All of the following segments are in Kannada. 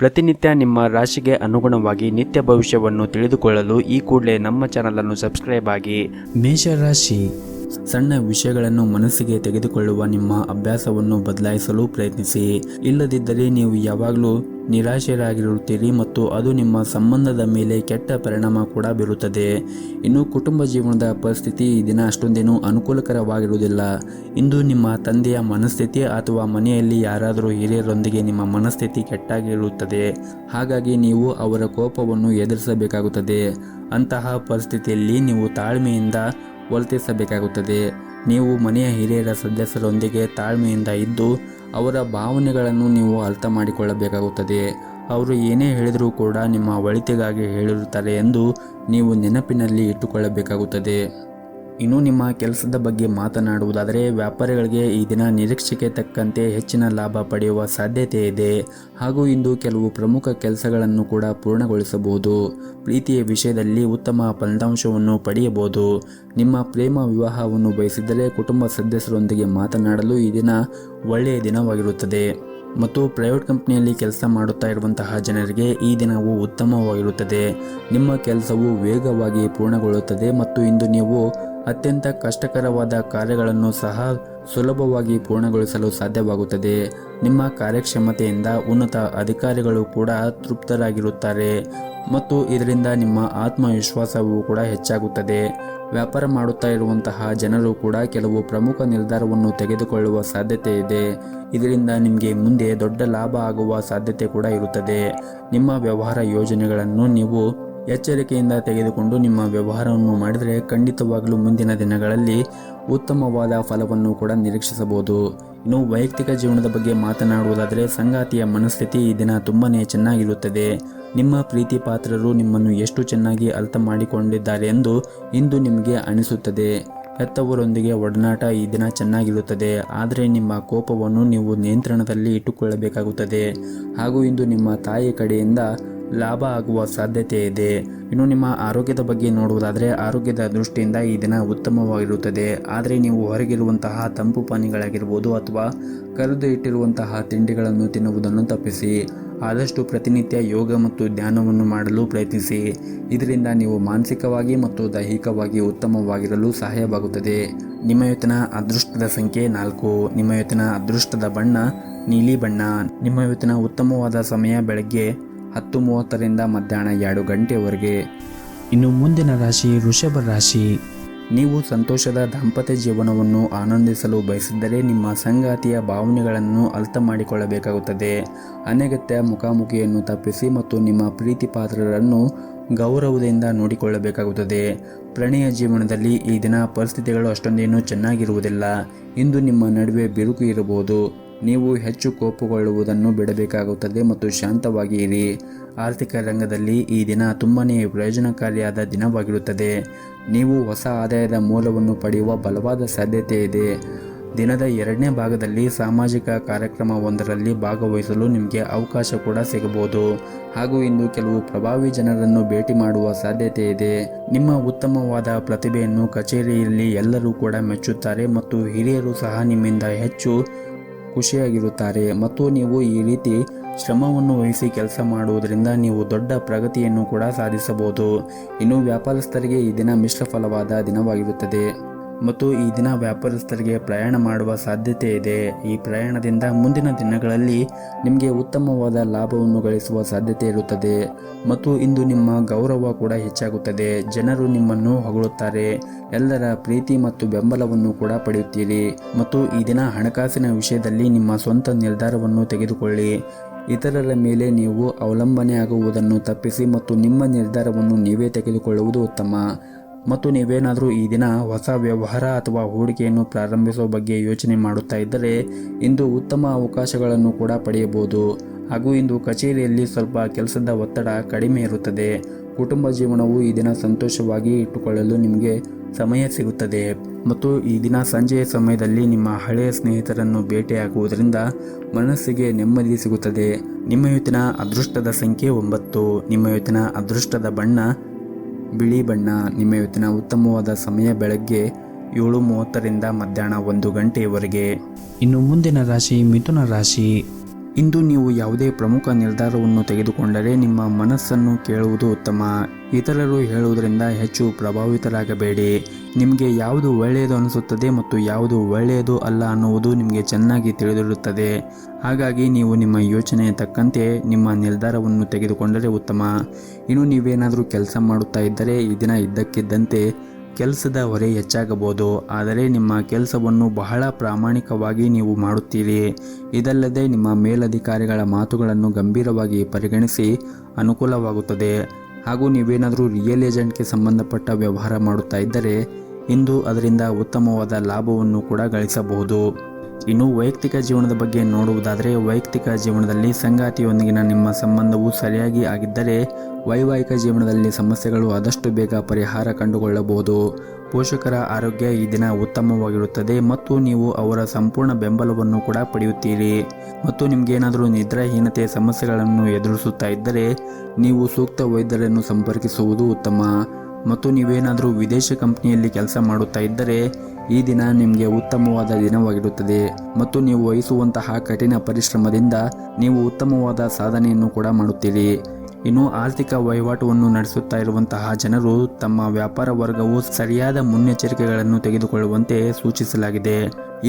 ಪ್ರತಿನಿತ್ಯ ನಿಮ್ಮ ರಾಶಿಗೆ ಅನುಗುಣವಾಗಿ ನಿತ್ಯ ಭವಿಷ್ಯವನ್ನು ತಿಳಿದುಕೊಳ್ಳಲು ಈ ಕೂಡಲೇ ನಮ್ಮ ಚಾನಲನ್ನು ಸಬ್ಸ್ಕ್ರೈಬ್ ಆಗಿ. ಮೇಷರಾಶಿ, ಸಣ್ಣ ವಿಷಯಗಳನ್ನು ಮನಸ್ಸಿಗೆ ತೆಗೆದುಕೊಳ್ಳುವ ನಿಮ್ಮ ಅಭ್ಯಾಸವನ್ನು ಬದಲಾಯಿಸಲು ಪ್ರಯತ್ನಿಸಿ. ಇಲ್ಲದಿದ್ದರೆ ನೀವು ಯಾವಾಗಲೂ ನಿರಾಶರಾಗಿರುತ್ತೀರಿ ಮತ್ತು ಅದು ನಿಮ್ಮ ಸಂಬಂಧದ ಮೇಲೆ ಕೆಟ್ಟ ಪರಿಣಾಮ ಕೂಡ ಬೀರುತ್ತದೆ. ಇನ್ನು ಕುಟುಂಬ ಜೀವನದ ಪರಿಸ್ಥಿತಿ ಈ ದಿನ ಅಷ್ಟೊಂದೇನೂ ಅನುಕೂಲಕರವಾಗಿರುವುದಿಲ್ಲ. ಇಂದು ನಿಮ್ಮ ತಂದೆಯ ಮನಸ್ಥಿತಿ ಅಥವಾ ಮನೆಯಲ್ಲಿ ಯಾರಾದರೂ ಹಿರಿಯರೊಂದಿಗೆ ನಿಮ್ಮ ಮನಸ್ಥಿತಿ ಕೆಟ್ಟಾಗಿರುತ್ತದೆ. ಹಾಗಾಗಿ ನೀವು ಅವರ ಕೋಪವನ್ನು ಎದುರಿಸಬೇಕಾಗುತ್ತದೆ. ಅಂತಹ ಪರಿಸ್ಥಿತಿಯಲ್ಲಿ ನೀವು ತಾಳ್ಮೆಯಿಂದ ವರ್ತಿಸಬೇಕಾಗುತ್ತದೆ. ನೀವು ಮನೆಯ ಹಿರಿಯರ ಸದಸ್ಯರೊಂದಿಗೆ ತಾಳ್ಮೆಯಿಂದ ಇದ್ದು ಅವರ ಭಾವನೆಗಳನ್ನು ನೀವು ಅರ್ಥ ಮಾಡಿಕೊಳ್ಳಬೇಕಾಗುತ್ತದೆ. ಅವರು ಏನೇ ಹೇಳಿದರೂ ಕೂಡ ನಿಮ್ಮ ಒಳಿತಿಗಾಗಿ ಹೇಳಿರುತ್ತಾರೆ ಎಂದು ನೀವು ನೆನಪಿನಲ್ಲಿ ಇಟ್ಟುಕೊಳ್ಳಬೇಕಾಗುತ್ತದೆ. ಇನ್ನು ನಿಮ್ಮ ಕೆಲಸದ ಬಗ್ಗೆ ಮಾತನಾಡುವುದಾದರೆ, ವ್ಯಾಪಾರಿಗಳಿಗೆ ಈ ದಿನ ನಿರೀಕ್ಷೆಗೆ ತಕ್ಕಂತೆ ಹೆಚ್ಚಿನ ಲಾಭ ಪಡೆಯುವ ಸಾಧ್ಯತೆ ಇದೆ. ಹಾಗೂ ಇಂದು ಕೆಲವು ಪ್ರಮುಖ ಕೆಲಸಗಳನ್ನು ಕೂಡ ಪೂರ್ಣಗೊಳಿಸಬಹುದು. ಪ್ರೀತಿಯ ವಿಷಯದಲ್ಲಿ ಉತ್ತಮ ಫಲಿತಾಂಶವನ್ನು ಪಡೆಯಬಹುದು. ನಿಮ್ಮ ಪ್ರೇಮ ವಿವಾಹವನ್ನು ಬಯಸಿದರೆ ಕುಟುಂಬ ಸದಸ್ಯರೊಂದಿಗೆ ಮಾತನಾಡಲು ಈ ದಿನ ಒಳ್ಳೆಯ ದಿನವಾಗಿರುತ್ತದೆ. ಮತ್ತು ಪ್ರೈವೇಟ್ ಕಂಪನಿಯಲ್ಲಿ ಕೆಲಸ ಮಾಡುತ್ತಾ ಇರುವಂತಹ ಜನರಿಗೆ ಈ ದಿನವು ಉತ್ತಮವಾಗಿರುತ್ತದೆ. ನಿಮ್ಮ ಕೆಲಸವು ವೇಗವಾಗಿ ಪೂರ್ಣಗೊಳ್ಳುತ್ತದೆ ಮತ್ತು ಇಂದು ನೀವು ಅತ್ಯಂತ ಕಷ್ಟಕರವಾದ ಕಾರ್ಯಗಳನ್ನು ಸಹ ಸುಲಭವಾಗಿ ಪೂರ್ಣಗೊಳಿಸಲು ಸಾಧ್ಯವಾಗುತ್ತದೆ. ನಿಮ್ಮ ಕಾರ್ಯಕ್ಷಮತೆಯಿಂದ ಉನ್ನತ ಅಧಿಕಾರಿಗಳು ಕೂಡ ತೃಪ್ತರಾಗಿರುತ್ತಾರೆ ಮತ್ತು ಇದರಿಂದ ನಿಮ್ಮ ಆತ್ಮವಿಶ್ವಾಸವೂ ಕೂಡ ಹೆಚ್ಚಾಗುತ್ತದೆ. ವ್ಯಾಪಾರ ಮಾಡುತ್ತಾ ಇರುವಂತಹ ಜನರು ಕೂಡ ಕೆಲವು ಪ್ರಮುಖ ನಿರ್ಧಾರವನ್ನು ತೆಗೆದುಕೊಳ್ಳುವ ಸಾಧ್ಯತೆ ಇದೆ. ಇದರಿಂದ ನಿಮಗೆ ಮುಂದೆ ದೊಡ್ಡ ಲಾಭ ಆಗುವ ಸಾಧ್ಯತೆ ಕೂಡ ಇರುತ್ತದೆ. ನಿಮ್ಮ ವ್ಯವಹಾರ ಯೋಜನೆಗಳನ್ನು ನೀವು ಎಚ್ಚರಿಕೆಯಿಂದ ತೆಗೆದುಕೊಂಡು ನಿಮ್ಮ ವ್ಯವಹಾರವನ್ನು ಮಾಡಿದರೆ ಖಂಡಿತವಾಗಲೂ ಮುಂದಿನ ದಿನಗಳಲ್ಲಿ ಉತ್ತಮವಾದ ಫಲವನ್ನು ಕೂಡ ನಿರೀಕ್ಷಿಸಬಹುದು. ಇನ್ನು ವೈಯಕ್ತಿಕ ಜೀವನದ ಬಗ್ಗೆ ಮಾತನಾಡುವುದಾದರೆ, ಸಂಗಾತಿಯ ಮನಸ್ಥಿತಿ ಈ ದಿನ ತುಂಬಾನೇ ಚೆನ್ನಾಗಿರುತ್ತದೆ. ನಿಮ್ಮ ಪ್ರೀತಿ ಪಾತ್ರರು ನಿಮ್ಮನ್ನು ಎಷ್ಟು ಚೆನ್ನಾಗಿ ಅರ್ಥ ಮಾಡಿಕೊಂಡಿದ್ದಾರೆ ಎಂದು ಇಂದು ನಿಮಗೆ ಅನಿಸುತ್ತದೆ. ಹೆತ್ತವರೊಂದಿಗೆ ಒಡನಾಟ ಈ ದಿನ ಚೆನ್ನಾಗಿರುತ್ತದೆ. ಆದರೆ ನಿಮ್ಮ ಕೋಪವನ್ನು ನೀವು ನಿಯಂತ್ರಣದಲ್ಲಿ ಇಟ್ಟುಕೊಳ್ಳಬೇಕಾಗುತ್ತದೆ. ಹಾಗೂ ಇಂದು ನಿಮ್ಮ ತಾಯಿ ಕಡೆಯಿಂದ ಲಾಭ ಆಗುವ ಸಾಧ್ಯತೆ ಇದೆ. ಇನ್ನು ನಿಮ್ಮ ಆರೋಗ್ಯದ ಬಗ್ಗೆ ನೋಡುವುದಾದರೆ, ಆರೋಗ್ಯದ ದೃಷ್ಟಿಯಿಂದ ಈ ದಿನ ಉತ್ತಮವಾಗಿರುತ್ತದೆ. ಆದರೆ ನೀವು ಹೊರಗಿರುವಂತಹ ತಂಪು ಪಾನೀಯಗಳಾಗಿರ್ಬೋದು ಅಥವಾ ಕರೆದು ಇಟ್ಟಿರುವಂತಹ ತಿಂಡಿಗಳನ್ನು ತಿನ್ನುವುದನ್ನು ತಪ್ಪಿಸಿ. ಆದಷ್ಟು ಪ್ರತಿನಿತ್ಯ ಯೋಗ ಮತ್ತು ಧ್ಯಾನವನ್ನು ಮಾಡಲು ಪ್ರಯತ್ನಿಸಿ. ಇದರಿಂದ ನೀವು ಮಾನಸಿಕವಾಗಿ ಮತ್ತು ದೈಹಿಕವಾಗಿ ಉತ್ತಮವಾಗಿರಲು ಸಹಾಯವಾಗುತ್ತದೆ. ನಿಮ್ಮ ಇವತ್ತಿನ ಅದೃಷ್ಟದ ಸಂಖ್ಯೆ 4. ನಿಮ್ಮ ಇವತ್ತಿನ ಅದೃಷ್ಟದ ಬಣ್ಣ ನೀಲಿ ಬಣ್ಣ. ನಿಮ್ಮ ಇವತ್ತಿನ ಉತ್ತಮವಾದ ಸಮಯ ಬೆಳಗ್ಗೆ 10:30ರಿಂದ ಮಧ್ಯಾಹ್ನ 2 ಗಂಟೆವರೆಗೆ. ಇನ್ನು ಮುಂದಿನ ರಾಶಿ ವೃಷಭ ರಾಶಿ. ನೀವು ಸಂತೋಷದ ದಾಂಪತ್ಯ ಜೀವನವನ್ನು ಆನಂದಿಸಲು ಬಯಸಿದ್ದರೆ ನಿಮ್ಮ ಸಂಗಾತಿಯ ಭಾವನೆಗಳನ್ನು ಅರ್ಥ ಮಾಡಿಕೊಳ್ಳಬೇಕಾಗುತ್ತದೆ. ಅನಗತ್ಯ ಮುಖಾಮುಖಿಯನ್ನು ತಪ್ಪಿಸಿ ಮತ್ತು ನಿಮ್ಮ ಪ್ರೀತಿ ಪಾತ್ರರನ್ನು ಗೌರವದಿಂದ ನೋಡಿಕೊಳ್ಳಬೇಕಾಗುತ್ತದೆ. ಪ್ರಣಯ ಜೀವನದಲ್ಲಿ ಈ ದಿನ ಪರಿಸ್ಥಿತಿಗಳು ಅಷ್ಟೊಂದೇನು ಚೆನ್ನಾಗಿರುವುದಿಲ್ಲ. ಇಂದು ನಿಮ್ಮ ನಡುವೆ ಬಿರುಕು ಇರಬಹುದು. ನೀವು ಹೆಚ್ಚು ಕೋಪಗೊಳ್ಳುವುದನ್ನು ಬಿಡಬೇಕಾಗುತ್ತದೆ ಮತ್ತು ಶಾಂತವಾಗಿ ಇರಿ. ಆರ್ಥಿಕ ರಂಗದಲ್ಲಿ ಈ ದಿನ ತುಂಬಾನೇ ಪ್ರಯೋಜನಕಾರಿಯಾದ ದಿನವಾಗಿರುತ್ತದೆ. ನೀವು ಹೊಸ ಆದಾಯದ ಮೂಲವನ್ನು ಪಡೆಯುವ ಬಲವಾದ ಸಾಧ್ಯತೆ ಇದೆ. ದಿನದ 2ನೇ ಭಾಗದಲ್ಲಿ ಸಾಮಾಜಿಕ ಕಾರ್ಯಕ್ರಮವೊಂದರಲ್ಲಿ ಭಾಗವಹಿಸಲು ನಿಮಗೆ ಅವಕಾಶ ಕೂಡ ಸಿಗಬಹುದು. ಹಾಗೂ ಇಂದು ಕೆಲವು ಪ್ರಭಾವಿ ಜನರನ್ನು ಭೇಟಿ ಮಾಡುವ ಸಾಧ್ಯತೆ ಇದೆ. ನಿಮ್ಮ ಉತ್ತಮವಾದ ಪ್ರತಿಭೆಯನ್ನು ಕಚೇರಿಯಲ್ಲಿ ಎಲ್ಲರೂ ಕೂಡ ಮೆಚ್ಚುತ್ತಾರೆ ಮತ್ತು ಹಿರಿಯರು ಸಹ ನಿಮ್ಮಿಂದ ಹೆಚ್ಚು ಖುಷಿಯಾಗಿರುತ್ತಾರೆ. ಮತ್ತು ನೀವು ಈ ರೀತಿ ಶ್ರಮವನ್ನು ವಹಿಸಿ ಕೆಲಸ ಮಾಡುವುದರಿಂದ ನೀವು ದೊಡ್ಡ ಪ್ರಗತಿಯನ್ನು ಕೂಡ ಸಾಧಿಸಬಹುದು. ಇನ್ನು ವ್ಯಾಪಾರಸ್ಥರಿಗೆ ಈ ದಿನ ಮಿಶ್ರ ಫಲವಾದ ದಿನವಾಗಿರುತ್ತದೆ ಮತ್ತು ಈ ದಿನ ವ್ಯಾಪಾರಸ್ಥರಿಗೆ ಪ್ರಯಾಣ ಮಾಡುವ ಸಾಧ್ಯತೆ ಇದೆ. ಈ ಪ್ರಯಾಣದಿಂದ ಮುಂದಿನ ದಿನಗಳಲ್ಲಿ ನಿಮಗೆ ಉತ್ತಮವಾದ ಲಾಭವನ್ನು ಗಳಿಸುವ ಸಾಧ್ಯತೆ ಇರುತ್ತದೆ ಮತ್ತು ಇಂದು ನಿಮ್ಮ ಗೌರವ ಕೂಡ ಹೆಚ್ಚಾಗುತ್ತದೆ. ಜನರು ನಿಮ್ಮನ್ನು ಹೊಗಳುತ್ತಾರೆ. ಎಲ್ಲರ ಪ್ರೀತಿ ಮತ್ತು ಬೆಂಬಲವನ್ನು ಕೂಡ ಪಡೆಯುತ್ತೀರಿ. ಮತ್ತು ಈ ದಿನ ಹಣಕಾಸಿನ ವಿಷಯದಲ್ಲಿ ನಿಮ್ಮ ಸ್ವಂತ ನಿರ್ಧಾರವನ್ನು ತೆಗೆದುಕೊಳ್ಳಿ. ಇತರರ ಮೇಲೆ ನೀವು ಅವಲಂಬನೆ ಆಗುವುದನ್ನು ತಪ್ಪಿಸಿ ಮತ್ತು ನಿಮ್ಮ ನಿರ್ಧಾರವನ್ನು ನೀವೇ ತೆಗೆದುಕೊಳ್ಳುವುದು ಉತ್ತಮ. ಮತ್ತು ನೀವೇನಾದರೂ ಈ ದಿನ ಹೊಸ ವ್ಯವಹಾರ ಅಥವಾ ಹೂಡಿಕೆಯನ್ನು ಪ್ರಾರಂಭಿಸುವ ಬಗ್ಗೆ ಯೋಚನೆ ಮಾಡುತ್ತಾ ಇದ್ದರೆ ಇಂದು ಉತ್ತಮ ಅವಕಾಶಗಳನ್ನು ಕೂಡ ಪಡೆಯಬಹುದು. ಹಾಗೂ ಇಂದು ಕಚೇರಿಯಲ್ಲಿ ಸ್ವಲ್ಪ ಕೆಲಸದ ಒತ್ತಡ ಕಡಿಮೆ ಇರುತ್ತದೆ. ಕುಟುಂಬ ಜೀವನವು ಈ ದಿನ ಸಂತೋಷವಾಗಿ ಇಟ್ಟುಕೊಳ್ಳಲು ನಿಮಗೆ ಸಮಯ ಸಿಗುತ್ತದೆ. ಮತ್ತು ಈ ದಿನ ಸಂಜೆಯ ಸಮಯದಲ್ಲಿ ನಿಮ್ಮ ಹಳೆಯ ಸ್ನೇಹಿತರನ್ನು ಭೇಟಿಯಾಗುವುದರಿಂದ ಮನಸ್ಸಿಗೆ ನೆಮ್ಮದಿ ಸಿಗುತ್ತದೆ. ನಿಮ್ಮ ಇವತ್ತಿನ ಅದೃಷ್ಟದ ಸಂಖ್ಯೆ 9. ನಿಮ್ಮ ಇವತ್ತಿನ ಅದೃಷ್ಟದ ಬಣ್ಣ ಬಿಳಿ ಬಣ್ಣ. ನಿಮ್ಮ ಇವತ್ತಿನ ಉತ್ತಮವಾದ ಸಮಯ ಬೆಳಗ್ಗೆ 7:30ರಿಂದ ಮಧ್ಯಾಹ್ನ 1 ಗಂಟೆಯವರೆಗೆ. ಇನ್ನು ಮುಂದಿನ ರಾಶಿ ಮಿಥುನ ರಾಶಿ. ಇಂದು ನೀವು ಯಾವುದೇ ಪ್ರಮುಖ ನಿರ್ಧಾರವನ್ನು ತೆಗೆದುಕೊಂಡರೆ ನಿಮ್ಮ ಮನಸ್ಸನ್ನು ಕೇಳುವುದು ಉತ್ತಮ. ಇತರರು ಹೇಳುವುದರಿಂದ ಹೆಚ್ಚು ಪ್ರಭಾವಿತರಾಗಬೇಡಿ. ನಿಮಗೆ ಯಾವುದು ಒಳ್ಳೆಯದು ಅನಿಸುತ್ತದೆ ಮತ್ತು ಯಾವುದು ಒಳ್ಳೆಯದು ಅಲ್ಲ ಅನ್ನುವುದು ನಿಮಗೆ ಚೆನ್ನಾಗಿ ತಿಳಿದಿರುತ್ತದೆ. ಹಾಗಾಗಿ ನೀವು ನಿಮ್ಮ ಯೋಚನೆಯ ತಕ್ಕಂತೆ ನಿಮ್ಮ ನಿರ್ಧಾರವನ್ನು ತೆಗೆದುಕೊಂಡರೆ ಉತ್ತಮ. ಇನ್ನು ನೀವೇನಾದರೂ ಕೆಲಸ ಮಾಡುತ್ತಾ ಇದ್ದರೆ ಈ ದಿನ ಇದ್ದಕ್ಕಿದ್ದಂತೆ ಕೆಲಸದ ಹೊರೆ ಹೆಚ್ಚಾಗಬಹುದು. ಆದರೆ ನಿಮ್ಮ ಕೆಲಸವನ್ನು ಬಹಳ ಪ್ರಾಮಾಣಿಕವಾಗಿ ನೀವು ಮಾಡುತ್ತೀರಿ. ಇದಲ್ಲದೆ ನಿಮ್ಮ ಮೇಲಧಿಕಾರಿಗಳ ಮಾತುಗಳನ್ನು ಗಂಭೀರವಾಗಿ ಪರಿಗಣಿಸಿ ಅನುಕೂಲವಾಗುತ್ತದೆ. ಹಾಗೂ ನೀವೇನಾದರೂ ರಿಯಲ್ ಏಜೆಂಟ್ಗೆ ಸಂಬಂಧಪಟ್ಟ ವ್ಯವಹಾರ ಮಾಡುತ್ತಾ ಇದ್ದರೆ ಇಂದು ಅದರಿಂದ ಉತ್ತಮವಾದ ಲಾಭವನ್ನು ಕೂಡ ಗಳಿಸಬಹುದು. ಇನ್ನು ವೈಯಕ್ತಿಕ ಜೀವನದ ಬಗ್ಗೆ ನೋಡುವುದಾದರೆ ವೈಯಕ್ತಿಕ ಜೀವನದಲ್ಲಿ ಸಂಗಾತಿಯೊಂದಿಗಿನ ನಿಮ್ಮ ಸಂಬಂಧವು ಸರಿಯಾಗಿ ಆಗಿದ್ದರೆ ವೈವಾಹಿಕ ಜೀವನದಲ್ಲಿ ಸಮಸ್ಯೆಗಳು ಆದಷ್ಟು ಬೇಗ ಪರಿಹಾರ ಕಂಡುಕೊಳ್ಳಬಹುದು. ಪೋಷಕರ ಆರೋಗ್ಯ ಈ ದಿನ ಉತ್ತಮವಾಗಿರುತ್ತದೆ ಮತ್ತು ನೀವು ಅವರ ಸಂಪೂರ್ಣ ಬೆಂಬಲವನ್ನು ಕೂಡ ಪಡೆಯುತ್ತೀರಿ. ಮತ್ತು ನಿಮಗೇನಾದರೂ ನಿದ್ರಾಹೀನತೆ ಸಮಸ್ಯೆಗಳನ್ನು ಎದುರಿಸುತ್ತಾ ಇದ್ದರೆ ನೀವು ಸೂಕ್ತ ವೈದ್ಯರನ್ನು ಸಂಪರ್ಕಿಸುವುದು ಉತ್ತಮ. ಮತ್ತು ನೀವೇನಾದರೂ ವಿದೇಶ ಕಂಪನಿಯಲ್ಲಿ ಕೆಲಸ ಮಾಡುತ್ತಾ ಇದ್ದರೆ ಈ ದಿನ ನಿಮಗೆ ಉತ್ತಮವಾದ ದಿನವಾಗಿರುತ್ತದೆ ಮತ್ತು ನೀವು ವಹಿಸುವಂತಹ ಕಠಿಣ ಪರಿಶ್ರಮದಿಂದ ನೀವು ಉತ್ತಮವಾದ ಸಾಧನೆಯನ್ನು ಕೂಡ ಮಾಡುತ್ತೀರಿ. ಇನ್ನು ಆರ್ಥಿಕ ವಹಿವಾಟುವನ್ನು ನಡೆಸುತ್ತಾ ಇರುವಂತಹ ಜನರು ತಮ್ಮ ವ್ಯಾಪಾರ ವರ್ಗವು ಸರಿಯಾದ ಮುನ್ನೆಚ್ಚರಿಕೆಗಳನ್ನು ತೆಗೆದುಕೊಳ್ಳುವಂತೆ ಸೂಚಿಸಲಾಗಿದೆ.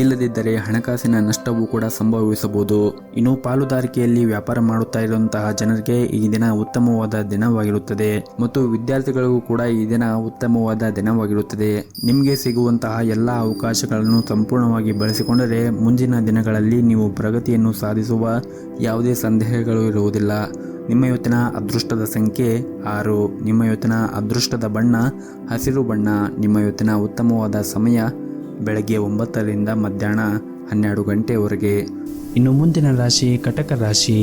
ಇಲ್ಲದಿದ್ದರೆ ಹಣಕಾಸಿನ ನಷ್ಟವೂ ಕೂಡ ಸಂಭವಿಸಬಹುದು. ಇನ್ನು ಪಾಲುದಾರಿಕೆಯಲ್ಲಿ ವ್ಯಾಪಾರ ಮಾಡುತ್ತಾ ಇರುವಂತಹ ಜನರಿಗೆ ಈ ದಿನ ಉತ್ತಮವಾದ ದಿನವಾಗಿರುತ್ತದೆ ಮತ್ತು ವಿದ್ಯಾರ್ಥಿಗಳಿಗೂ ಕೂಡ ಈ ದಿನ ಉತ್ತಮವಾದ ದಿನವಾಗಿರುತ್ತದೆ. ನಿಮಗೆ ಸಿಗುವಂತಹ ಎಲ್ಲ ಅವಕಾಶಗಳನ್ನು ಸಂಪೂರ್ಣವಾಗಿ ಬಳಸಿಕೊಂಡರೆ ಮುಂದಿನ ದಿನಗಳಲ್ಲಿ ನೀವು ಪ್ರಗತಿಯನ್ನು ಸಾಧಿಸುವ ಯಾವುದೇ ಸಂದೇಹಗಳು ಇರುವುದಿಲ್ಲ. ನಿಮ್ಮ ಇವತ್ತಿನ ಅದೃಷ್ಟದ ಸಂಖ್ಯೆ 6. ನಿಮ್ಮ ಇವತ್ತಿನ ಅದೃಷ್ಟದ ಬಣ್ಣ ಹಸಿರು ಬಣ್ಣ. ನಿಮ್ಮ ಇವತ್ತಿನ ಉತ್ತಮವಾದ ಸಮಯ ಬೆಳಗ್ಗೆ 9 ರಿಂದ ಮಧ್ಯಾಹ್ನ 12 ಗಂಟೆವರೆಗೆ. ಇನ್ನು ಮುಂದಿನ ರಾಶಿ ಕಟಕ ರಾಶಿ.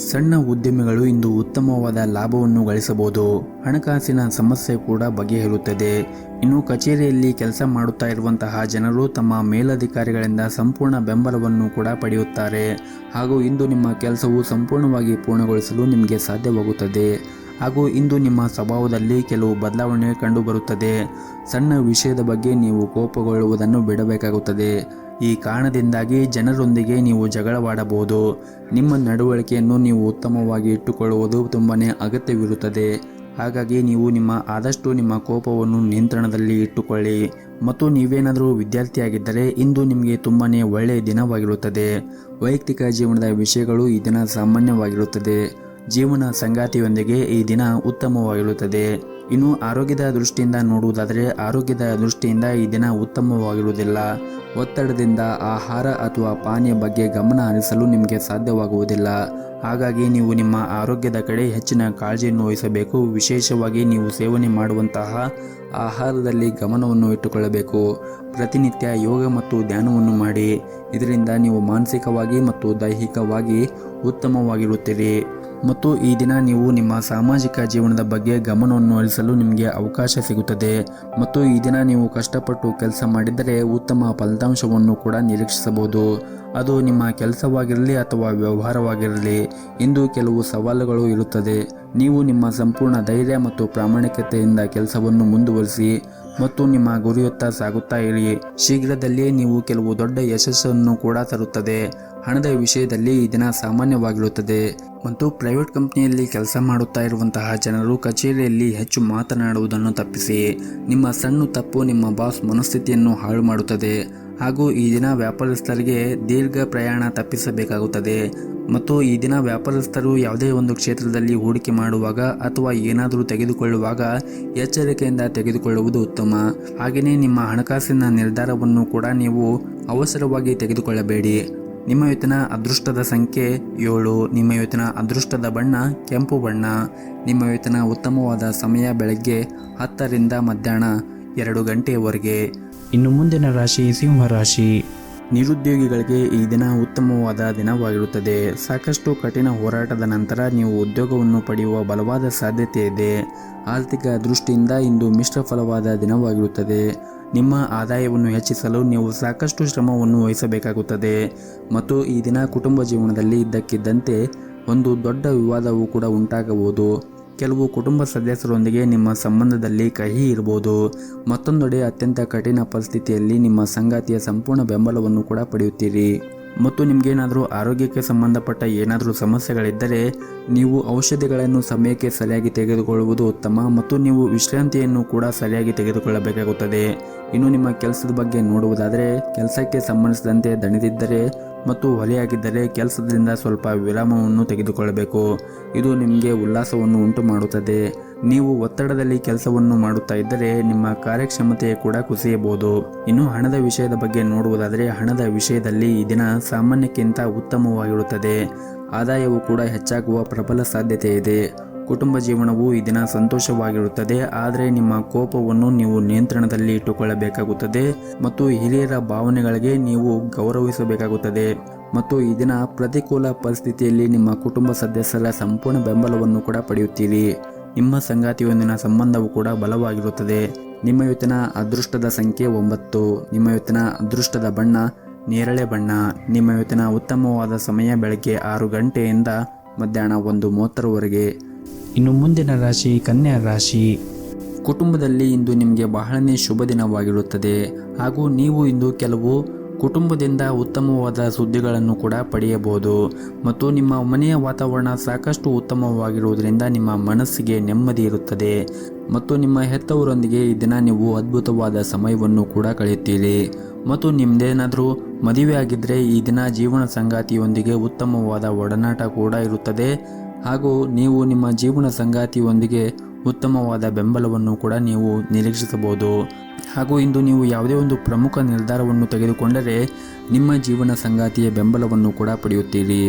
ಸಣ್ಣ ಉದ್ಯಮಿಗಳು ಇಂದು ಉತ್ತಮವಾದ ಲಾಭವನ್ನು ಗಳಿಸಬಹುದು. ಹಣಕಾಸಿನ ಸಮಸ್ಯೆ ಕೂಡ ಬಗೆಹರುತ್ತದೆ. ಇನ್ನು ಕಚೇರಿಯಲ್ಲಿ ಕೆಲಸ ಮಾಡುತ್ತಾ ಇರುವಂತಹ ಜನರು ತಮ್ಮ ಮೇಲಧಿಕಾರಿಗಳಿಂದ ಸಂಪೂರ್ಣ ಬೆಂಬಲವನ್ನು ಕೂಡ ಪಡೆಯುತ್ತಾರೆ. ಹಾಗೂ ಇಂದು ನಿಮ್ಮ ಕೆಲಸವು ಸಂಪೂರ್ಣವಾಗಿ ಪೂರ್ಣಗೊಳಿಸಲು ನಿಮಗೆ ಸಾಧ್ಯವಾಗುತ್ತದೆ. ಹಾಗೂ ಇಂದು ನಿಮ್ಮ ಸ್ವಭಾವದಲ್ಲಿ ಕೆಲವು ಬದಲಾವಣೆ ಕಂಡುಬರುತ್ತದೆ. ಸಣ್ಣ ವಿಷಯದ ಬಗ್ಗೆ ನೀವು ಕೋಪಗೊಳ್ಳುವುದನ್ನು ಬಿಡಬೇಕಾಗುತ್ತದೆ. ಈ ಕಾರಣದಿಂದಾಗಿ ಜನರೊಂದಿಗೆ ನೀವು ಜಗಳವಾಡಬಹುದು. ನಿಮ್ಮ ನಡವಳಿಕೆಯನ್ನು ನೀವು ಉತ್ತಮವಾಗಿ ಇಟ್ಟುಕೊಳ್ಳುವುದು ತುಂಬಾನೇ ಅಗತ್ಯವಿರುತ್ತದೆ. ಹಾಗಾಗಿ ನೀವು ಆದಷ್ಟು ನಿಮ್ಮ ಕೋಪವನ್ನು ನಿಯಂತ್ರಣದಲ್ಲಿ ಇಟ್ಟುಕೊಳ್ಳಿ. ಮತ್ತು ನೀವೇನಾದರೂ ವಿದ್ಯಾರ್ಥಿಯಾಗಿದ್ದರೆ ಇಂದು ನಿಮಗೆ ತುಂಬಾನೇ ಒಳ್ಳೆಯ ದಿನವಾಗಿರುತ್ತದೆ. ವೈಯಕ್ತಿಕ ಜೀವನದ ವಿಷಯಗಳು ಈ ದಿನ ಸಾಮಾನ್ಯವಾಗಿರುತ್ತದೆ. ಜೀವನ ಸಂಗಾತಿಯೊಂದಿಗೆ ಈ ದಿನ ಉತ್ತಮವಾಗಿರುತ್ತದೆ. ಇನ್ನು ಆರೋಗ್ಯದ ದೃಷ್ಟಿಯಿಂದ ನೋಡುವುದಾದರೆ ಆರೋಗ್ಯದ ದೃಷ್ಟಿಯಿಂದ ಈ ದಿನ ಉತ್ತಮವಾಗಿರುವುದಿಲ್ಲ. ಒತ್ತಡದಿಂದ ಆಹಾರ ಅಥವಾ ಪಾನೀಯ ಬಗ್ಗೆ ಗಮನ ಹರಿಸಲು ನಿಮಗೆ ಸಾಧ್ಯವಾಗುವುದಿಲ್ಲ. ಹಾಗಾಗಿ ನೀವು ನಿಮ್ಮ ಆರೋಗ್ಯದ ಕಡೆ ಹೆಚ್ಚಿನ ಕಾಳಜಿಯನ್ನು ವಹಿಸಬೇಕು. ವಿಶೇಷವಾಗಿ ನೀವು ಸೇವನೆ ಮಾಡುವಂತಹ ಆಹಾರದಲ್ಲಿ ಗಮನವನ್ನು ಇಟ್ಟುಕೊಳ್ಳಬೇಕು. ಪ್ರತಿನಿತ್ಯ ಯೋಗ ಮತ್ತು ಧ್ಯಾನವನ್ನು ಮಾಡಿ. ಇದರಿಂದ ನೀವು ಮಾನಸಿಕವಾಗಿ ಮತ್ತು ದೈಹಿಕವಾಗಿ ಉತ್ತಮವಾಗಿರುತ್ತೀರಿ. ಮತ್ತು ಈ ದಿನ ನೀವು ನಿಮ್ಮ ಸಾಮಾಜಿಕ ಜೀವನದ ಬಗ್ಗೆ ಗಮನವನ್ನು ಹರಿಸಲು ನಿಮಗೆ ಅವಕಾಶ ಸಿಗುತ್ತದೆ. ಮತ್ತು ಈ ದಿನ ನೀವು ಕಷ್ಟಪಟ್ಟು ಕೆಲಸ ಮಾಡಿದರೆ ಉತ್ತಮ ಫಲಿತಾಂಶವನ್ನು ಕೂಡ ನಿರೀಕ್ಷಿಸಬಹುದು. ಅದು ನಿಮ್ಮ ಕೆಲಸವಾಗಿರಲಿ ಅಥವಾ ವ್ಯವಹಾರವಾಗಿರಲಿ. ಇಂದು ಕೆಲವು ಸವಾಲುಗಳು ಇರುತ್ತದೆ. ನೀವು ನಿಮ್ಮ ಸಂಪೂರ್ಣ ಧೈರ್ಯ ಮತ್ತು ಪ್ರಾಮಾಣಿಕತೆಯಿಂದ ಕೆಲಸವನ್ನು ಮುಂದುವರಿಸಿ ಮತ್ತು ನಿಮ್ಮ ಗುರಿಯತ್ತ ಸಾಗುತ್ತಾ ಇರಿ. ಶೀಘ್ರದಲ್ಲೇ ನೀವು ಕೆಲವು ದೊಡ್ಡ ಯಶಸ್ಸನ್ನು ಕೂಡ ತರುತ್ತದೆ. ಹಣದ ವಿಷಯದಲ್ಲಿ ಈ ದಿನ ಸಾಮಾನ್ಯವಾಗಿರುತ್ತದೆ. ಮತ್ತು ಪ್ರೈವೇಟ್ ಕಂಪನಿಯಲ್ಲಿ ಕೆಲಸ ಮಾಡುತ್ತಾ ಇರುವಂತಹ ಜನರು ಕಚೇರಿಯಲ್ಲಿ ಹೆಚ್ಚು ಮಾತನಾಡುವುದನ್ನು ತಪ್ಪಿಸಿ. ನಿಮ್ಮ ಸಣ್ಣ ತಪ್ಪು ನಿಮ್ಮ ಬಾಸ್ ಮನಸ್ಥಿತಿಯನ್ನು ಹಾಳು ಮಾಡುತ್ತದೆ. ಹಾಗೂ ಈ ದಿನ ವ್ಯಾಪಾರಸ್ಥರಿಗೆ ದೀರ್ಘ ಪ್ರಯಾಣ ತಪ್ಪಿಸಬೇಕಾಗುತ್ತದೆ. ಮತ್ತು ಈ ದಿನ ವ್ಯಾಪಾರಸ್ಥರು ಯಾವುದೇ ಒಂದು ಕ್ಷೇತ್ರದಲ್ಲಿ ಹೂಡಿಕೆ ಮಾಡುವಾಗ ಅಥವಾ ಏನಾದರೂ ತೆಗೆದುಕೊಳ್ಳುವಾಗ ಎಚ್ಚರಿಕೆಯಿಂದ ತೆಗೆದುಕೊಳ್ಳುವುದು ಉತ್ತಮ. ಹಾಗೆಯೇ ನಿಮ್ಮ ಹಣಕಾಸಿನ ನಿರ್ಧಾರವನ್ನು ಕೂಡ ನೀವು ಅವಸರವಾಗಿ ತೆಗೆದುಕೊಳ್ಳಬೇಡಿ. ನಿಮ್ಮ ಇವತ್ತಿನ ಅದೃಷ್ಟದ ಸಂಖ್ಯೆ 7. ನಿಮ್ಮ ಇವತ್ತಿನ ಅದೃಷ್ಟದ ಬಣ್ಣ ಕೆಂಪು ಬಣ್ಣ. ನಿಮ್ಮ ಇವತ್ತಿನ ಉತ್ತಮವಾದ ಸಮಯ ಬೆಳಗ್ಗೆ 10 ರಿಂದ ಮಧ್ಯಾಹ್ನ 2 ಗಂಟೆಯವರೆಗೆ. ಇನ್ನು ಮುಂದಿನ ರಾಶಿ ಸಿಂಹ ರಾಶಿ. ನಿರುದ್ಯೋಗಿಗಳಿಗೆ ಈ ದಿನ ಉತ್ತಮವಾದ ದಿನವಾಗಿರುತ್ತದೆ. ಸಾಕಷ್ಟು ಕಠಿಣ ಹೋರಾಟದ ನಂತರ ನೀವು ಉದ್ಯೋಗವನ್ನು ಪಡೆಯುವ ಬಲವಾದ ಸಾಧ್ಯತೆ ಇದೆ. ಆರ್ಥಿಕ ದೃಷ್ಟಿಯಿಂದ ಇಂದು ಮಿಶ್ರ ಫಲವಾದ ದಿನವಾಗಿರುತ್ತದೆ. ನಿಮ್ಮ ಆದಾಯವನ್ನು ಹೆಚ್ಚಿಸಲು ನೀವು ಸಾಕಷ್ಟು ಶ್ರಮವನ್ನು ವಹಿಸಬೇಕಾಗುತ್ತದೆ. ಮತ್ತು ಈ ದಿನ ಕುಟುಂಬ ಜೀವನದಲ್ಲಿ ಇದ್ದಕ್ಕಿದ್ದಂತೆ ಒಂದು ದೊಡ್ಡ ವಿವಾದವೂ ಕೂಡ ಉಂಟಾಗಬಹುದು. ಕೆಲವು ಕುಟುಂಬ ಸದಸ್ಯರೊಂದಿಗೆ ನಿಮ್ಮ ಸಂಬಂಧದಲ್ಲಿ ಕಹಿ ಇರಬಹುದು. ಮತ್ತೊಂದೆಡೆ ಅತ್ಯಂತ ಕಠಿಣ ಪರಿಸ್ಥಿತಿಯಲ್ಲಿ ನಿಮ್ಮ ಸಂಗಾತಿಯ ಸಂಪೂರ್ಣ ಬೆಂಬಲವನ್ನು ಕೂಡ ಪಡೆಯುತ್ತೀರಿ. ಮತ್ತು ನಿಮಗೇನಾದರೂ ಆರೋಗ್ಯಕ್ಕೆ ಸಂಬಂಧಪಟ್ಟ ಏನಾದರೂ ಸಮಸ್ಯೆಗಳಿದ್ದರೆ ನೀವು ಔಷಧಿಗಳನ್ನು ಸಮಯಕ್ಕೆ ಸರಿಯಾಗಿ ತೆಗೆದುಕೊಳ್ಳುವುದು ಉತ್ತಮ ಮತ್ತು ನೀವು ವಿಶ್ರಾಂತಿಯನ್ನು ಕೂಡ ಸರಿಯಾಗಿ ತೆಗೆದುಕೊಳ್ಳಬೇಕಾಗುತ್ತದೆ. ಇನ್ನು ನಿಮ್ಮ ಕೆಲಸದ ಬಗ್ಗೆ ನೋಡುವುದಾದರೆ ಕೆಲಸಕ್ಕೆ ಸಂಬಂಧಿಸಿದಂತೆ ದಣಿದಿದ್ದರೆ ಮತ್ತು ಹೊಲೆಯಾಗಿದ್ದರೆ ಕೆಲಸದಿಂದ ಸ್ವಲ್ಪ ವಿರಾಮವನ್ನು ತೆಗೆದುಕೊಳ್ಳಬೇಕು. ಇದು ನಿಮಗೆ ಉಲ್ಲಾಸವನ್ನು ಉಂಟು ಮಾಡುತ್ತದೆ. ನೀವು ಒತ್ತಡದಲ್ಲಿ ಕೆಲಸವನ್ನು ಮಾಡುತ್ತಾ ಇದ್ದರೆ ನಿಮ್ಮ ಕಾರ್ಯಕ್ಷಮತೆ ಕೂಡ ಕುಸಿಯಬಹುದು. ಇನ್ನು ಹಣದ ವಿಷಯದ ಬಗ್ಗೆ ನೋಡುವುದಾದರೆ ಹಣದ ವಿಷಯದಲ್ಲಿ ಈ ದಿನ ಸಾಮಾನ್ಯಕ್ಕಿಂತ ಉತ್ತಮವಾಗಿರುತ್ತದೆ. ಆದಾಯವು ಕೂಡ ಹೆಚ್ಚಾಗುವ ಪ್ರಬಲ ಸಾಧ್ಯತೆ ಇದೆ. ಕುಟುಂಬ ಜೀವನವು ಈ ದಿನ ಸಂತೋಷವಾಗಿರುತ್ತದೆ. ಆದರೆ ನಿಮ್ಮ ಕೋಪವನ್ನು ನೀವು ನಿಯಂತ್ರಣದಲ್ಲಿ ಇಟ್ಟುಕೊಳ್ಳಬೇಕಾಗುತ್ತದೆ ಮತ್ತು ಹಿರಿಯರ ಭಾವನೆಗಳಿಗೆ ನೀವು ಗೌರವಿಸಬೇಕಾಗುತ್ತದೆ. ಮತ್ತು ಈ ದಿನ ಪ್ರತಿಕೂಲ ಪರಿಸ್ಥಿತಿಯಲ್ಲಿ ನಿಮ್ಮ ಕುಟುಂಬ ಸದಸ್ಯರ ಸಂಪೂರ್ಣ ಬೆಂಬಲವನ್ನು ಕೂಡ ಪಡೆಯುತ್ತೀರಿ. ನಿಮ್ಮ ಸಂಗಾತಿಯೊಂದಿನ ಸಂಬಂಧವು ಕೂಡ ಬಲವಾಗಿರುತ್ತದೆ. ನಿಮ್ಮ ಇವತ್ತಿನ ಅದೃಷ್ಟದ ಸಂಖ್ಯೆ 9. ನಿಮ್ಮ ಇವತ್ತಿನ ಅದೃಷ್ಟದ ಬಣ್ಣ ನೇರಳೆ ಬಣ್ಣ. ನಿಮ್ಮ ಇವತ್ತಿನ ಉತ್ತಮವಾದ ಸಮಯ ಬೆಳಗ್ಗೆ 6 ಗಂಟೆಯಿಂದ ಮಧ್ಯಾಹ್ನ 1:30ವರೆಗೆ. ಇನ್ನು ಮುಂದಿನ ರಾಶಿ ಕನ್ಯಾ ರಾಶಿ. ಕುಟುಂಬದಲ್ಲಿ ಇಂದು ನಿಮಗೆ ಬಹಳನೇ ಶುಭ ದಿನವಾಗಿರುತ್ತದೆ ಹಾಗೂ ನೀವು ಇಂದು ಕೆಲವು ಕುಟುಂಬದಿಂದ ಉತ್ತಮವಾದ ಸುದ್ದಿಗಳನ್ನು ಕೂಡ ಪಡೆಯಬಹುದು. ಮತ್ತು ನಿಮ್ಮ ಮನೆಯ ವಾತಾವರಣ ಸಾಕಷ್ಟು ಉತ್ತಮವಾಗಿರುವುದರಿಂದ ನಿಮ್ಮ ಮನಸ್ಸಿಗೆ ನೆಮ್ಮದಿ ಇರುತ್ತದೆ. ಮತ್ತು ನಿಮ್ಮ ಹೆತ್ತವರೊಂದಿಗೆ ಈ ದಿನ ನೀವು ಅದ್ಭುತವಾದ ಸಮಯವನ್ನು ಕೂಡ ಕಳೆಯುತ್ತೀರಿ. ಮತ್ತು ನಿಮ್ಮದೇನಾದರೂ ಮದುವೆ ಆಗಿದ್ದರೆ ಈ ದಿನ ಜೀವನ ಸಂಗಾತಿಯೊಂದಿಗೆ ಉತ್ತಮವಾದ ಒಡನಾಟ ಕೂಡ ಇರುತ್ತದೆ ಹಾಗೂ ನೀವು ನಿಮ್ಮ ಜೀವನ ಸಂಗಾತಿಯೊಂದಿಗೆ ಉತ್ತಮವಾದ ಬೆಂಬಲವನ್ನು ಕೂಡ ನೀವು ನಿರೀಕ್ಷಿಸಬಹುದು. ಹಾಗೂ ಇಂದು ನೀವು ಯಾವುದೇ ಒಂದು ಪ್ರಮುಖ ನಿರ್ಧಾರವನ್ನು ತೆಗೆದುಕೊಂಡರೆ ನಿಮ್ಮ ಜೀವನ ಸಂಗಾತಿಯ ಬೆಂಬಲವನ್ನು ಕೂಡ ಪಡೆಯುತ್ತೀರಿ.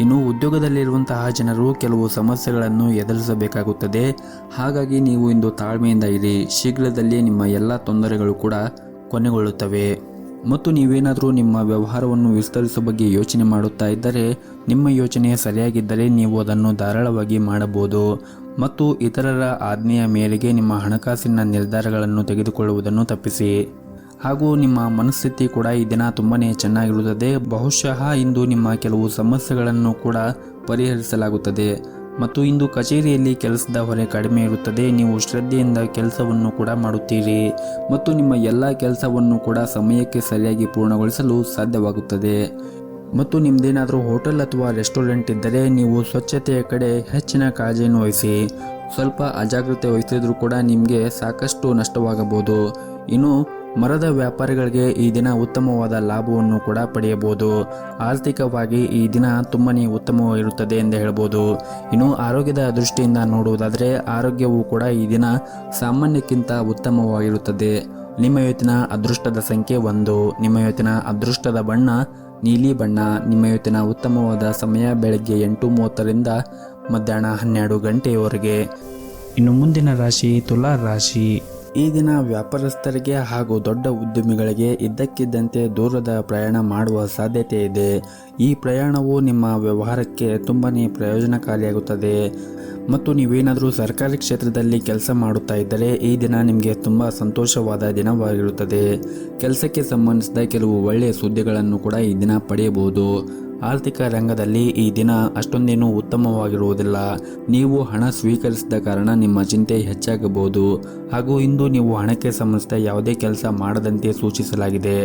ಇನ್ನು ಉದ್ಯೋಗದಲ್ಲಿರುವಂತಹ ಜನರು ಕೆಲವು ಸಮಸ್ಯೆಗಳನ್ನು ಎದುರಿಸಬೇಕಾಗುತ್ತದೆ. ಹಾಗಾಗಿ ನೀವು ಇಂದು ತಾಳ್ಮೆಯಿಂದ ಇರಿ. ಶೀಘ್ರದಲ್ಲೇ ನಿಮ್ಮ ಎಲ್ಲ ತೊಂದರೆಗಳು ಕೂಡ ಕೊನೆಗೊಳ್ಳುತ್ತವೆ. ಮತ್ತು ನೀವೇನಾದರೂ ನಿಮ್ಮ ವ್ಯವಹಾರವನ್ನು ವಿಸ್ತರಿಸುವ ಬಗ್ಗೆ ಯೋಚನೆ ಮಾಡುತ್ತಾ ಇದ್ದರೆ ನಿಮ್ಮ ಯೋಚನೆ ಸರಿಯಾಗಿದ್ದರೆ ನೀವು ಅದನ್ನು ಧಾರಾಳವಾಗಿ ಮಾಡಬಹುದು. ಮತ್ತು ಇತರರ ಆಜ್ಞೆಯ ಮೇರೆಗೆ ನಿಮ್ಮ ಹಣಕಾಸಿನ ನಿರ್ಧಾರಗಳನ್ನು ತೆಗೆದುಕೊಳ್ಳುವುದನ್ನು ತಪ್ಪಿಸಿ. ಹಾಗೂ ನಿಮ್ಮ ಮನಸ್ಥಿತಿ ಕೂಡ ಈ ದಿನ ತುಂಬಾ ಚೆನ್ನಾಗಿರುತ್ತದೆ. ಬಹುಶಃ ಇಂದು ನಿಮ್ಮ ಕೆಲವು ಸಮಸ್ಯೆಗಳನ್ನು ಕೂಡ ಪರಿಹರಿಸಲಾಗುತ್ತದೆ. ಮತ್ತು ಇಂದು ಕಚೇರಿಯಲ್ಲಿ ಕೆಲಸದ ಹೊರೆ ಕಡಿಮೆ ಇರುತ್ತದೆ. ನೀವು ಶ್ರದ್ಧೆಯಿಂದ ಕೆಲಸವನ್ನು ಕೂಡ ಮಾಡುತ್ತೀರಿ ಮತ್ತು ನಿಮ್ಮ ಎಲ್ಲ ಕೆಲಸವನ್ನು ಕೂಡ ಸಮಯಕ್ಕೆ ಸರಿಯಾಗಿ ಪೂರ್ಣಗೊಳಿಸಲು ಸಾಧ್ಯವಾಗುತ್ತದೆ. ಮತ್ತು ನಿಮ್ಮದೇನಾದರೂ ಹೋಟೆಲ್ ಅಥವಾ ರೆಸ್ಟೋರೆಂಟ್ ಇದ್ದರೆ ನೀವು ಸ್ವಚ್ಛತೆಯ ಕಡೆ ಹೆಚ್ಚಿನ ಕಾಳಜಿಯನ್ನು ವಹಿಸಿ. ಸ್ವಲ್ಪ ಅಜಾಗ್ರತೆ ವಹಿಸಿದ್ರೂ ಕೂಡ ನಿಮಗೆ ಸಾಕಷ್ಟು ನಷ್ಟವಾಗಬಹುದು. ಇನ್ನು ಮರದ ವ್ಯಾಪಾರಿಗಳಿಗೆ ಈ ದಿನ ಉತ್ತಮವಾದ ಲಾಭವನ್ನು ಕೂಡ ಪಡೆಯಬಹುದು. ಆರ್ಥಿಕವಾಗಿ ಈ ದಿನ ತುಂಬನೇ ಉತ್ತಮವಾಗಿರುತ್ತದೆ ಎಂದು ಹೇಳ್ಬೋದು. ಇನ್ನು ಆರೋಗ್ಯದ ದೃಷ್ಟಿಯಿಂದ ನೋಡುವುದಾದರೆ ಆರೋಗ್ಯವು ಕೂಡ ಈ ದಿನ ಸಾಮಾನ್ಯಕ್ಕಿಂತ ಉತ್ತಮವಾಗಿರುತ್ತದೆ. ನಿಮ್ಮ ಇವತ್ತಿನ ಅದೃಷ್ಟದ ಸಂಖ್ಯೆ 1. ನಿಮ್ಮ ಇವತ್ತಿನ ಅದೃಷ್ಟದ ಬಣ್ಣ ನೀಲಿ ಬಣ್ಣ. ನಿಮ್ಮ ಇವತ್ತಿನ ಉತ್ತಮವಾದ ಸಮಯ ಬೆಳಗ್ಗೆ 8:30ರಿಂದ ಮಧ್ಯಾಹ್ನ 12 ಗಂಟೆಯವರೆಗೆ. ಇನ್ನು ಮುಂದಿನ ರಾಶಿ ತುಲಾ ರಾಶಿ. ಈ ದಿನ ವ್ಯಾಪಾರಸ್ಥರಿಗೆ ಹಾಗೂ ದೊಡ್ಡ ಉದ್ಯಮಿಗಳಿಗೆ ಇದ್ದಕ್ಕಿದ್ದಂತೆ ದೂರದ ಪ್ರಯಾಣ ಮಾಡುವ ಸಾಧ್ಯತೆ ಇದೆ. ಈ ಪ್ರಯಾಣವು ನಿಮ್ಮ ವ್ಯವಹಾರಕ್ಕೆ ತುಂಬನೇ ಪ್ರಯೋಜನಕಾರಿಯಾಗುತ್ತದೆ. ಮತ್ತು ನೀವೇನಾದರೂ ಸರ್ಕಾರಿ ಕ್ಷೇತ್ರದಲ್ಲಿ ಕೆಲಸ ಮಾಡುತ್ತಾ ಇದ್ದರೆ ಈ ದಿನ ನಿಮಗೆ ತುಂಬ ಸಂತೋಷವಾದ ದಿನವಾಗಿರುತ್ತದೆ. ಕೆಲಸಕ್ಕೆ ಸಂಬಂಧಿಸಿದ ಕೆಲವು ಒಳ್ಳೆಯ ಸುದ್ದಿಗಳನ್ನು ಕೂಡ ಈ ದಿನ ಪಡೆಯಬಹುದು. ಆರ್ಥಿಕ ರಂಗದಲ್ಲಿ ಈ ದಿನ ಅಷ್ಟೊಂದೇನೂ ಉತ್ತಮವಾಗಿರುವುದಿಲ್ಲ. ನೀವು ಹಣ ಸ್ವೀಕರಿಸಿದ ಕಾರಣ ನಿಮ್ಮ ಚಿಂತೆ ಹೆಚ್ಚಾಗಬಹುದು. ಹಾಗೂ ಇಂದು ನೀವು ಹಣಕ್ಕೆ ಸಂಬಂಧಿಸಿದ ಯಾವುದೇ ಕೆಲಸ ಮಾಡದಂತೆ ಸೂಚಿಸಲಾಗಿದೆ.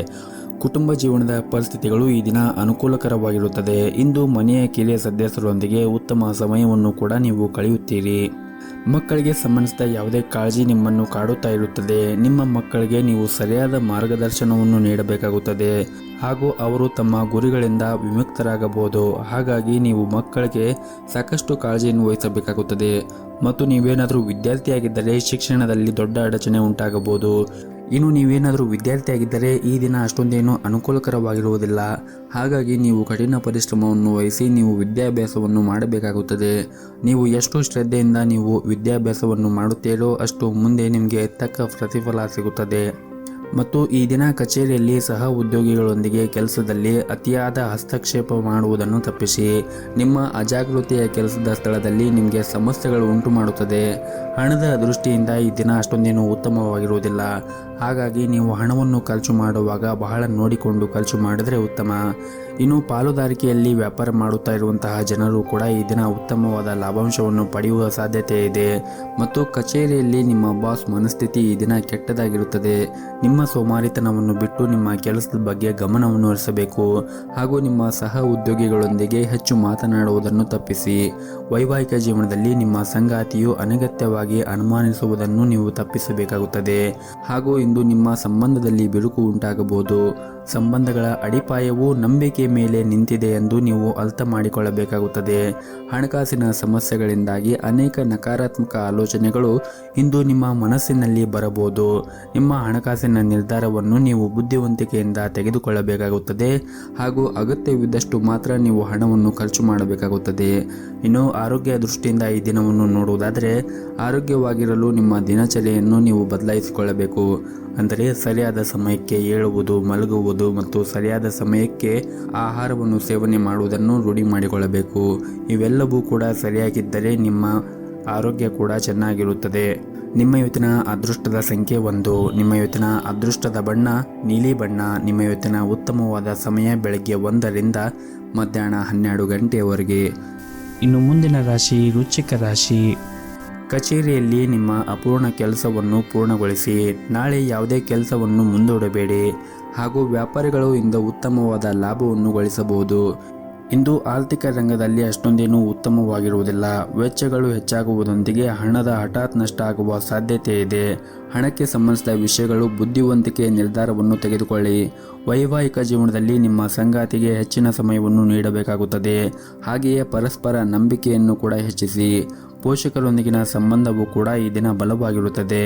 ಕುಟುಂಬ ಜೀವನದ ಪರಿಸ್ಥಿತಿಗಳು ಈ ದಿನ ಅನುಕೂಲಕರವಾಗಿರುತ್ತದೆ. ಇಂದು ಮನೆಯ ಕಿರಿಯ ಸದಸ್ಯರೊಂದಿಗೆ ಉತ್ತಮ ಸಮಯವನ್ನು ಕೂಡ ನೀವು ಕಳೆಯುತ್ತೀರಿ. ಮಕ್ಕಳಿಗೆ ಸಂಬಂಧಿಸಿದ ಯಾವುದೇ ಕಾಳಜಿ ನಿಮ್ಮನ್ನು ಕಾಡುತ್ತಾ ಇರುತ್ತದೆ. ನಿಮ್ಮ ಮಕ್ಕಳಿಗೆ ನೀವು ಸರಿಯಾದ ಮಾರ್ಗದರ್ಶನವನ್ನು ನೀಡಬೇಕಾಗುತ್ತದೆ ಹಾಗೂ ಅವರು ತಮ್ಮ ಗುರಿಗಳಿಂದ ವಿಮುಕ್ತರಾಗಬಹುದು. ಹಾಗಾಗಿ ನೀವು ಮಕ್ಕಳಿಗೆ ಸಾಕಷ್ಟು ಕಾಳಜಿಯನ್ನು ವಹಿಸಬೇಕಾಗುತ್ತದೆ. ಮತ್ತು ನೀವೇನಾದರೂ ವಿದ್ಯಾರ್ಥಿಯಾಗಿದ್ದರೆ ಶಿಕ್ಷಣದಲ್ಲಿ ದೊಡ್ಡ ಅಡಚಣೆ ಉಂಟಾಗಬಹುದು. ಇನ್ನು ನೀವೇನಾದರೂ ವಿದ್ಯಾರ್ಥಿಯಾಗಿದ್ದರೆ ಈ ದಿನ ಅಷ್ಟೊಂದೇನು ಅನುಕೂಲಕರವಾಗಿರುವುದಿಲ್ಲ. ಹಾಗಾಗಿ ನೀವು ಕಠಿಣ ಪರಿಶ್ರಮವನ್ನು ವಹಿಸಿ ನೀವು ವಿದ್ಯಾಭ್ಯಾಸವನ್ನು ಮಾಡಬೇಕಾಗುತ್ತದೆ. ನೀವು ಎಷ್ಟು ಶ್ರದ್ಧೆಯಿಂದ ನೀವು ವಿದ್ಯಾಭ್ಯಾಸವನ್ನು ಮಾಡುತ್ತೀರೋ ಅಷ್ಟು ಮುಂದೆ ನಿಮಗೆ ತಕ್ಕ ಪ್ರತಿಫಲ ಸಿಗುತ್ತದೆ. ಮತ್ತು ಈ ದಿನ ಕಚೇರಿಯಲ್ಲಿ ಸಹ ಉದ್ಯೋಗಿಗಳೊಂದಿಗೆ ಕೆಲಸದಲ್ಲಿ ಅತಿಯಾದ ಹಸ್ತಕ್ಷೇಪ ಮಾಡುವುದನ್ನು ತಪ್ಪಿಸಿ. ನಿಮ್ಮ ಅಜಾಗೃತೆಯ ಕೆಲಸದ ಸ್ಥಳದಲ್ಲಿ ನಿಮಗೆ ಸಮಸ್ಯೆಗಳು ಉಂಟು ಮಾಡುತ್ತದೆ. ಹಣದ ದೃಷ್ಟಿಯಿಂದ ಈ ದಿನ ಅಷ್ಟೊಂದೇನು ಉತ್ತಮವಾಗಿರುವುದಿಲ್ಲ. ಹಾಗಾಗಿ ನೀವು ಹಣವನ್ನು ಖರ್ಚು ಮಾಡುವಾಗ ಬಹಳ ನೋಡಿಕೊಂಡು ಖರ್ಚು ಮಾಡಿದರೆ ಉತ್ತಮ. ಇನ್ನು ಪಾಲುದಾರಿಕೆಯಲ್ಲಿ ವ್ಯಾಪಾರ ಮಾಡುತ್ತಾ ಇರುವಂತಹ ಜನರು ಕೂಡ ಈ ದಿನ ಉತ್ತಮವಾದ ಲಾಭಾಂಶವನ್ನು ಪಡೆಯುವ ಸಾಧ್ಯತೆ ಇದೆ ಮತ್ತು ಕಚೇರಿಯಲ್ಲಿ ನಿಮ್ಮ ಬಾಸ್ ಮನಸ್ಥಿತಿ ಈ ದಿನ ಕೆಟ್ಟದಾಗಿರುತ್ತದೆ. ನಿಮ್ಮ ಸೋಮಾರಿತನವನ್ನು ಬಿಟ್ಟು ನಿಮ್ಮ ಕೆಲಸದ ಬಗ್ಗೆ ಗಮನವನ್ನು ಹರಿಸಬೇಕು ಹಾಗೂ ನಿಮ್ಮ ಸಹ ಉದ್ಯೋಗಿಗಳೊಂದಿಗೆ ಹೆಚ್ಚು ಮಾತನಾಡುವುದನ್ನು ತಪ್ಪಿಸಿ. ವೈವಾಹಿಕ ಜೀವನದಲ್ಲಿ ನಿಮ್ಮ ಸಂಗಾತಿಯು ಅನಗತ್ಯವಾಗಿ ಅನುಮಾನಿಸುವುದನ್ನು ನೀವು ತಪ್ಪಿಸಬೇಕಾಗುತ್ತದೆ ಹಾಗೂ ಇಂದು ನಿಮ್ಮ ಸಂಬಂಧದಲ್ಲಿ ಬಿರುಕು ಉಂಟಾಗಬಹುದು. ಸಂಬಂಧಗಳ ಅಡಿಪಾಯವು ನಂಬಿಕೆ ಮೇಲೆ ನಿಂತಿದೆ ಎಂದು ನೀವು ಅರ್ಥ ಮಾಡಿಕೊಳ್ಳಬೇಕಾಗುತ್ತದೆ. ಹಣಕಾಸಿನ ಸಮಸ್ಯೆಗಳಿಂದಾಗಿ ಅನೇಕ ನಕಾರಾತ್ಮಕ ಆಲೋಚನೆಗಳು ಇಂದು ನಿಮ್ಮ ಮನಸ್ಸಿನಲ್ಲಿ ಬರಬಹುದು. ನಿಮ್ಮ ಹಣಕಾಸಿನ ನಿರ್ಧಾರವನ್ನು ನೀವು ಬುದ್ಧಿವಂತಿಕೆಯಿಂದ ತೆಗೆದುಕೊಳ್ಳಬೇಕಾಗುತ್ತದೆ ಹಾಗೂ ಅಗತ್ಯವಿದ್ದಷ್ಟು ಮಾತ್ರ ನೀವು ಹಣವನ್ನು ಖರ್ಚು ಮಾಡಬೇಕಾಗುತ್ತದೆ. ಇನ್ನು ಆರೋಗ್ಯ ದೃಷ್ಟಿಯಿಂದ ಈ ದಿನವನ್ನು ನೋಡುವುದಾದರೆ, ಆರೋಗ್ಯವಾಗಿರಲು ನಿಮ್ಮ ದಿನಚರಿಯನ್ನು ನೀವು ಬದಲಾಯಿಸಿಕೊಳ್ಳಬೇಕು. ಅಂದರೆ ಸರಿಯಾದ ಸಮಯಕ್ಕೆ ಏಳುವುದು, ಮಲಗುವುದು ಮತ್ತು ಸರಿಯಾದ ಸಮಯಕ್ಕೆ ಆಹಾರವನ್ನು ಸೇವನೆ ಮಾಡುವುದನ್ನು ರೂಢಿ ಮಾಡಿಕೊಳ್ಳಬೇಕು. ಇವೆಲ್ಲವೂ ಕೂಡ ಸರಿಯಾಗಿದ್ದರೆ ನಿಮ್ಮ ಆರೋಗ್ಯ ಕೂಡ ಚೆನ್ನಾಗಿರುತ್ತದೆ. ನಿಮ್ಮ ಇವತ್ತಿನ ಅದೃಷ್ಟದ ಸಂಖ್ಯೆ 1. ನಿಮ್ಮ ಇವತ್ತಿನ ಅದೃಷ್ಟದ ಬಣ್ಣ ನೀಲಿ ಬಣ್ಣ. ನಿಮ್ಮ ಇವತ್ತಿನ ಉತ್ತಮವಾದ ಸಮಯ ಬೆಳಗ್ಗೆ 1ರಿಂದ ಮಧ್ಯಾಹ್ನ 12 ಗಂಟೆಯವರೆಗೆ. ಇನ್ನು ಮುಂದಿನ ರಾಶಿ ವೃಶ್ಚಿಕ ರಾಶಿ. ಕಚೇರಿಯಲ್ಲಿ ನಿಮ್ಮ ಅಪೂರ್ಣ ಕೆಲಸವನ್ನು ಪೂರ್ಣಗೊಳಿಸಿ. ನಾಳೆ ಯಾವುದೇ ಕೆಲಸವನ್ನು ಮುಂದೂಡಬೇಡಿ ಹಾಗೂ ವ್ಯಾಪಾರಿಗಳು ಇಂದು ಉತ್ತಮವಾದ ಲಾಭವನ್ನು ಗಳಿಸಬಹುದು. ಇಂದು ಆರ್ಥಿಕ ರಂಗದಲ್ಲಿ ಅಷ್ಟೊಂದೇನೂ ಉತ್ತಮವಾಗಿರುವುದಿಲ್ಲ. ವೆಚ್ಚಗಳು ಹೆಚ್ಚಾಗುವುದರೊಂದಿಗೆ ಹಣದ ಹಠಾತ್ ನಷ್ಟ ಆಗುವ ಸಾಧ್ಯತೆ ಇದೆ. ಹಣಕ್ಕೆ ಸಂಬಂಧಿಸಿದ ವಿಷಯಗಳು ಬುದ್ಧಿವಂತಿಕೆಯ ನಿರ್ಧಾರವನ್ನು ತೆಗೆದುಕೊಳ್ಳಿ. ವೈವಾಹಿಕ ಜೀವನದಲ್ಲಿ ನಿಮ್ಮ ಸಂಗಾತಿಗೆ ಹೆಚ್ಚಿನ ಸಮಯವನ್ನು ನೀಡಬೇಕಾಗುತ್ತದೆ. ಹಾಗೆಯೇ ಪರಸ್ಪರ ನಂಬಿಕೆಯನ್ನು ಕೂಡ ಹೆಚ್ಚಿಸಿ. ಪೋಷಕರೊಂದಿಗಿನ ಸಂಬಂಧವು ಕೂಡ ಈ ದಿನ ಬಲವಾಗಿರುತ್ತದೆ.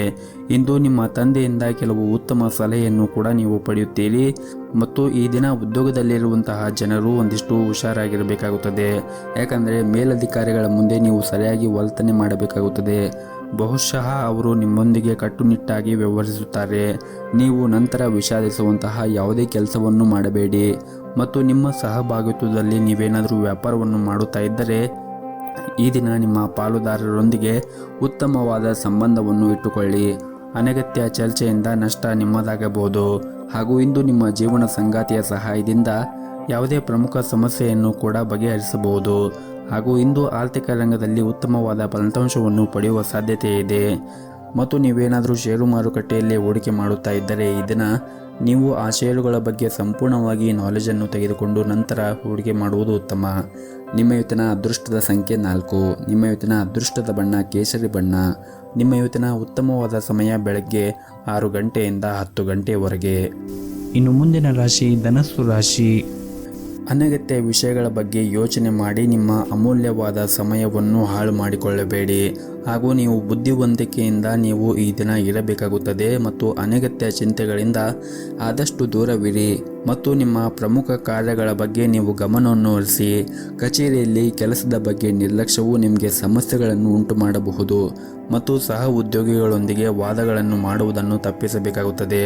ಇಂದು ನಿಮ್ಮ ತಂದೆಯಿಂದ ಕೆಲವು ಉತ್ತಮ ಸಲಹೆಯನ್ನು ಕೂಡ ನೀವು ಪಡೆಯುತ್ತೀರಿ ಮತ್ತು ಈ ದಿನ ಉದ್ಯೋಗದಲ್ಲಿರುವಂತಹ ಜನರು ಒಂದಿಷ್ಟು ಹುಷಾರಾಗಿರಬೇಕಾಗುತ್ತದೆ. ಯಾಕಂದರೆ ಮೇಲಧಿಕಾರಿಗಳ ಮುಂದೆ ನೀವು ಸರಿಯಾಗಿ ವರ್ತನೆ ಮಾಡಬೇಕಾಗುತ್ತದೆ. ಬಹುಶಃ ಅವರು ನಿಮ್ಮೊಂದಿಗೆ ಕಟ್ಟುನಿಟ್ಟಾಗಿ ವ್ಯವಹರಿಸುತ್ತಾರೆ. ನೀವು ನಂತರ ವಿಷಾದಿಸುವಂತಹ ಯಾವುದೇ ಕೆಲಸವನ್ನು ಮಾಡಬೇಡಿ ಮತ್ತು ನಿಮ್ಮ ಸಹಭಾಗಿತ್ವದಲ್ಲಿ ನೀವೇನಾದರೂ ವ್ಯಾಪಾರವನ್ನು ಮಾಡುತ್ತಾ ಇದ್ದರೆ ಈ ದಿನ ನಿಮ್ಮ ಪಾಲುದಾರರೊಂದಿಗೆ ಉತ್ತಮವಾದ ಸಂಬಂಧವನ್ನು ಇಟ್ಟುಕೊಳ್ಳಿ. ಅನಗತ್ಯ ಚರ್ಚೆಯಿಂದ ನಷ್ಟ ನಿಮ್ಮದಾಗಬಹುದು ಹಾಗೂ ಇಂದು ನಿಮ್ಮ ಜೀವನ ಸಂಗಾತಿಯ ಸಹಾಯದಿಂದ ಯಾವುದೇ ಪ್ರಮುಖ ಸಮಸ್ಯೆಯನ್ನು ಕೂಡ ಬಗೆಹರಿಸಬಹುದು ಹಾಗೂ ಇಂದು ಆರ್ಥಿಕ ರಂಗದಲ್ಲಿ ಉತ್ತಮವಾದ ಫಲಿತಾಂಶವನ್ನು ಪಡೆಯುವ ಸಾಧ್ಯತೆ ಇದೆ ಮತ್ತು ನೀವೇನಾದರೂ ಷೇರು ಮಾರುಕಟ್ಟೆಯಲ್ಲಿ ಹೂಡಿಕೆ ಮಾಡುತ್ತಾ ಇದ್ದರೆ ಈ ದಿನ ನೀವು ಆ ಷೇರುಗಳ ಬಗ್ಗೆ ಸಂಪೂರ್ಣವಾಗಿ ನಾಲೆಜನ್ನು ತೆಗೆದುಕೊಂಡು ನಂತರ ಹೂಡಿಕೆ ಮಾಡುವುದು ಉತ್ತಮ. ನಿಮ್ಮ ಇವತ್ತಿನ ಅದೃಷ್ಟದ ಸಂಖ್ಯೆ 4. ನಿಮ್ಮ ಇವತ್ತಿನ ಅದೃಷ್ಟದ ಬಣ್ಣ ಕೇಸರಿ ಬಣ್ಣ. ನಿಮ್ಮ ಇವತ್ತಿನ ಉತ್ತಮವಾದ ಸಮಯ ಬೆಳಗ್ಗೆ 6 ಗಂಟೆಯಿಂದ 10 ಗಂಟೆಯವರೆಗೆ. ಇನ್ನು ಮುಂದಿನ ರಾಶಿ ಧನಸ್ಸು ರಾಶಿ. ಅನಗತ್ಯ ವಿಷಯಗಳ ಬಗ್ಗೆ ಯೋಚನೆ ಮಾಡಿ ನಿಮ್ಮ ಅಮೂಲ್ಯವಾದ ಸಮಯವನ್ನು ಹಾಳು ಮಾಡಿಕೊಳ್ಳಬೇಡಿ ಹಾಗೂ ನೀವು ಬುದ್ಧಿವಂತಿಕೆಯಿಂದ ನೀವು ಈ ದಿನ ಇರಬೇಕಾಗುತ್ತದೆ ಮತ್ತು ಅನಗತ್ಯ ಚಿಂತೆಗಳಿಂದ ಆದಷ್ಟು ದೂರವಿರಿ ಮತ್ತು ನಿಮ್ಮ ಪ್ರಮುಖ ಕಾರ್ಯಗಳ ಬಗ್ಗೆ ನೀವು ಗಮನವನ್ನು ಹರಿಸಿ. ಕಚೇರಿಯಲ್ಲಿ ಕೆಲಸದ ಬಗ್ಗೆ ನಿರ್ಲಕ್ಷ್ಯವು ನಿಮಗೆ ಸಮಸ್ಯೆಗಳನ್ನು ಉಂಟು ಮಾಡಬಹುದು ಮತ್ತು ಸಹ ಉದ್ಯೋಗಿಗಳೊಂದಿಗೆ ವಾದಗಳನ್ನು ಮಾಡುವುದನ್ನು ತಪ್ಪಿಸಬೇಕಾಗುತ್ತದೆ.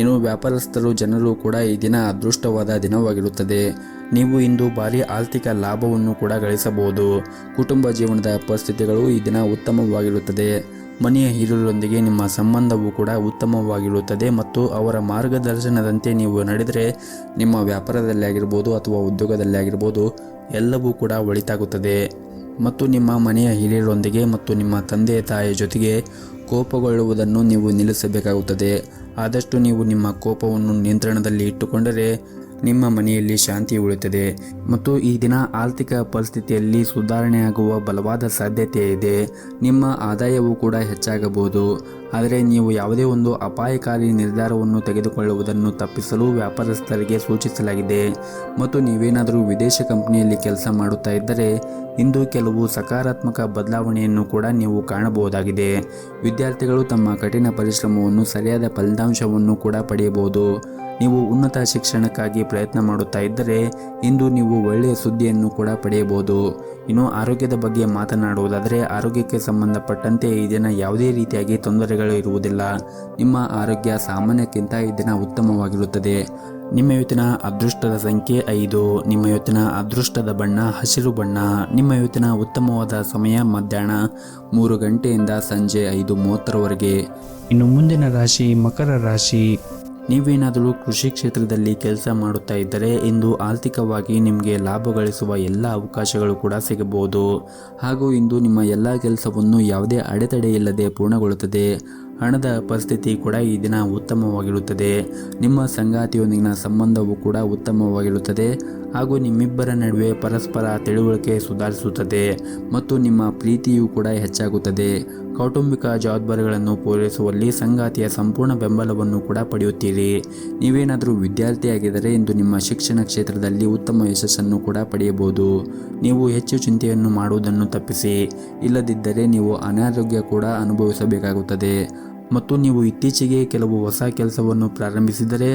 ಇನ್ನು ವ್ಯಾಪಾರಸ್ಥರು ಜನರು ಕೂಡ ಈ ದಿನ ಅದೃಷ್ಟವಾದ ದಿನವಾಗಿರುತ್ತದೆ. ನೀವು ಇಂದು ಭಾರಿ ಆರ್ಥಿಕ ಲಾಭವನ್ನು ಕೂಡ ಗಳಿಸಬಹುದು. ಕುಟುಂಬ ಜೀವನದ ಪರಿಸ್ಥಿತಿಗಳು ಈ ದಿನ ಉತ್ತಮವಾಗಿರುತ್ತದೆ. ಮನೆಯ ಹಿರಿಯರೊಂದಿಗೆ ನಿಮ್ಮ ಸಂಬಂಧವು ಕೂಡ ಉತ್ತಮವಾಗಿರುತ್ತದೆ ಮತ್ತು ಅವರ ಮಾರ್ಗದರ್ಶನದಂತೆ ನೀವು ನಡೆದರೆ ನಿಮ್ಮ ವ್ಯಾಪಾರದಲ್ಲಿ ಆಗಿರ್ಬೋದು ಅಥವಾ ಉದ್ಯೋಗದಲ್ಲಿ ಆಗಿರ್ಬೋದು ಎಲ್ಲವೂ ಕೂಡ ಒಳಿತಾಗುತ್ತದೆ ಮತ್ತು ನಿಮ್ಮ ಮನೆಯ ಹಿರಿಯರೊಂದಿಗೆ ಮತ್ತು ನಿಮ್ಮ ತಂದೆ ತಾಯಿಯ ಜೊತೆಗೆ ಕೋಪಗೊಳ್ಳುವುದನ್ನು ನೀವು ನಿಲ್ಲಿಸಬೇಕಾಗುತ್ತದೆ. ಆದಷ್ಟು ನೀವು ನಿಮ್ಮ ಕೋಪವನ್ನು ನಿಯಂತ್ರಣದಲ್ಲಿ ಇಟ್ಟುಕೊಂಡರೆ ನಿಮ್ಮ ಮನೆಯಲ್ಲಿ ಶಾಂತಿ ಉಳಿಯುತ್ತದೆ ಮತ್ತು ಈ ದಿನ ಆರ್ಥಿಕ ಪರಿಸ್ಥಿತಿಯಲ್ಲಿ ಸುಧಾರಣೆಯಾಗುವ ಬಲವಾದ ಸಾಧ್ಯತೆ ಇದೆ. ನಿಮ್ಮ ಆದಾಯವೂ ಕೂಡ ಹೆಚ್ಚಾಗಬಹುದು. ಆದರೆ ನೀವು ಯಾವುದೇ ಒಂದು ಅಪಾಯಕಾರಿ ನಿರ್ಧಾರವನ್ನು ತೆಗೆದುಕೊಳ್ಳುವುದನ್ನು ತಪ್ಪಿಸಲು ವ್ಯಾಪಾರಸ್ಥರಿಗೆ ಸೂಚಿಸಲಾಗಿದೆ ಮತ್ತು ನೀವೇನಾದರೂ ವಿದೇಶ ಕಂಪನಿಯಲ್ಲಿ ಕೆಲಸ ಮಾಡುತ್ತಾ ಇದ್ದರೆ ಇಂದು ಕೆಲವು ಸಕಾರಾತ್ಮಕ ಬದಲಾವಣೆಯನ್ನು ಕೂಡ ನೀವು ಕಾಣಬಹುದಾಗಿದೆ. ವಿದ್ಯಾರ್ಥಿಗಳು ತಮ್ಮ ಕಠಿಣ ಪರಿಶ್ರಮವನ್ನು ಸರಿಯಾದ ಫಲಿತಾಂಶವನ್ನು ಕೂಡ ಪಡೆಯಬಹುದು. ನೀವು ಉನ್ನತ ಶಿಕ್ಷಣಕ್ಕಾಗಿ ಪ್ರಯತ್ನ ಮಾಡುತ್ತಾ ಇದ್ದರೆ ಇಂದು ನೀವು ಒಳ್ಳೆಯ ಸುದ್ದಿಯನ್ನು ಕೂಡ ಪಡೆಯಬಹುದು. ಇನ್ನು ಆರೋಗ್ಯದ ಬಗ್ಗೆ ಮಾತನಾಡುವುದಾದರೆ ಆರೋಗ್ಯಕ್ಕೆ ಸಂಬಂಧಪಟ್ಟಂತೆ ಈ ದಿನ ಯಾವುದೇ ರೀತಿಯಾಗಿ ತೊಂದರೆಗಳು ಇರುವುದಿಲ್ಲ. ನಿಮ್ಮ ಆರೋಗ್ಯ ಸಾಮಾನ್ಯಕ್ಕಿಂತ ಈ ದಿನ ಉತ್ತಮವಾಗಿರುತ್ತದೆ. ನಿಮ್ಮ ಇವತ್ತಿನ ಅದೃಷ್ಟದ ಸಂಖ್ಯೆ 5. ನಿಮ್ಮ ಇವತ್ತಿನ ಅದೃಷ್ಟದ ಬಣ್ಣ ಹಸಿರು ಬಣ್ಣ. ನಿಮ್ಮ ಇವತ್ತಿನ ಉತ್ತಮವಾದ ಸಮಯ ಮಧ್ಯಾಹ್ನ 3 ಗಂಟೆಯಿಂದ ಸಂಜೆ 5:30ರವರೆಗೆ. ಇನ್ನು ಮುಂದಿನ ರಾಶಿ ಮಕರ ರಾಶಿ. ನೀವೇನಾದರೂ ಕೃಷಿ ಕ್ಷೇತ್ರದಲ್ಲಿ ಕೆಲಸ ಮಾಡುತ್ತಾ ಇದ್ದರೆ ಇಂದು ಆರ್ಥಿಕವಾಗಿ ನಿಮಗೆ ಲಾಭ ಗಳಿಸುವ ಎಲ್ಲ ಅವಕಾಶಗಳು ಕೂಡ ಸಿಗಬಹುದು. ಹಾಗೂ ಇಂದು ನಿಮ್ಮ ಎಲ್ಲ ಕೆಲಸವನ್ನು ಯಾವುದೇ ಅಡೆತಡೆ ಇಲ್ಲದೆ ಪೂರ್ಣಗೊಳ್ಳುತ್ತದೆ. ಹಣದ ಪರಿಸ್ಥಿತಿ ಕೂಡ ಈ ದಿನ ಉತ್ತಮವಾಗಿರುತ್ತದೆ. ನಿಮ್ಮ ಸಂಗಾತಿಯೊಂದಿಗಿನ ಸಂಬಂಧವು ಕೂಡ ಉತ್ತಮವಾಗಿರುತ್ತದೆ. ಹಾಗೂ ನಿಮ್ಮಿಬ್ಬರ ನಡುವೆ ಪರಸ್ಪರ ತಿಳುವಳಿಕೆ ಸುಧಾರಿಸುತ್ತದೆ ಮತ್ತು ನಿಮ್ಮ ಪ್ರೀತಿಯೂ ಕೂಡ ಹೆಚ್ಚಾಗುತ್ತದೆ. ಕೌಟುಂಬಿಕ ಜವಾಬ್ದಾರಿಗಳನ್ನು ಪೂರೈಸುವಲ್ಲಿ ಸಂಗಾತಿಯ ಸಂಪೂರ್ಣ ಬೆಂಬಲವನ್ನು ಕೂಡ ಪಡೆಯುತ್ತೀರಿ. ನೀವೇನಾದರೂ ವಿದ್ಯಾರ್ಥಿಯಾಗಿದ್ದರೆ ಇಂದು ನಿಮ್ಮ ಶಿಕ್ಷಣ ಕ್ಷೇತ್ರದಲ್ಲಿ ಉತ್ತಮ ಯಶಸ್ಸನ್ನು ಕೂಡ ಪಡೆಯಬಹುದು. ನೀವು ಹೆಚ್ಚು ಚಿಂತೆಯನ್ನು ಮಾಡುವುದನ್ನು ತಪ್ಪಿಸಿ, ಇಲ್ಲದಿದ್ದರೆ ನೀವು ಅನಾರೋಗ್ಯ ಕೂಡ ಅನುಭವಿಸಬೇಕಾಗುತ್ತದೆ. ಮತ್ತು ನೀವು ಇತ್ತೀಚೆಗೆ ಕೆಲವು ಹೊಸ ಕೆಲಸವನ್ನು ಪ್ರಾರಂಭಿಸಿದರೆ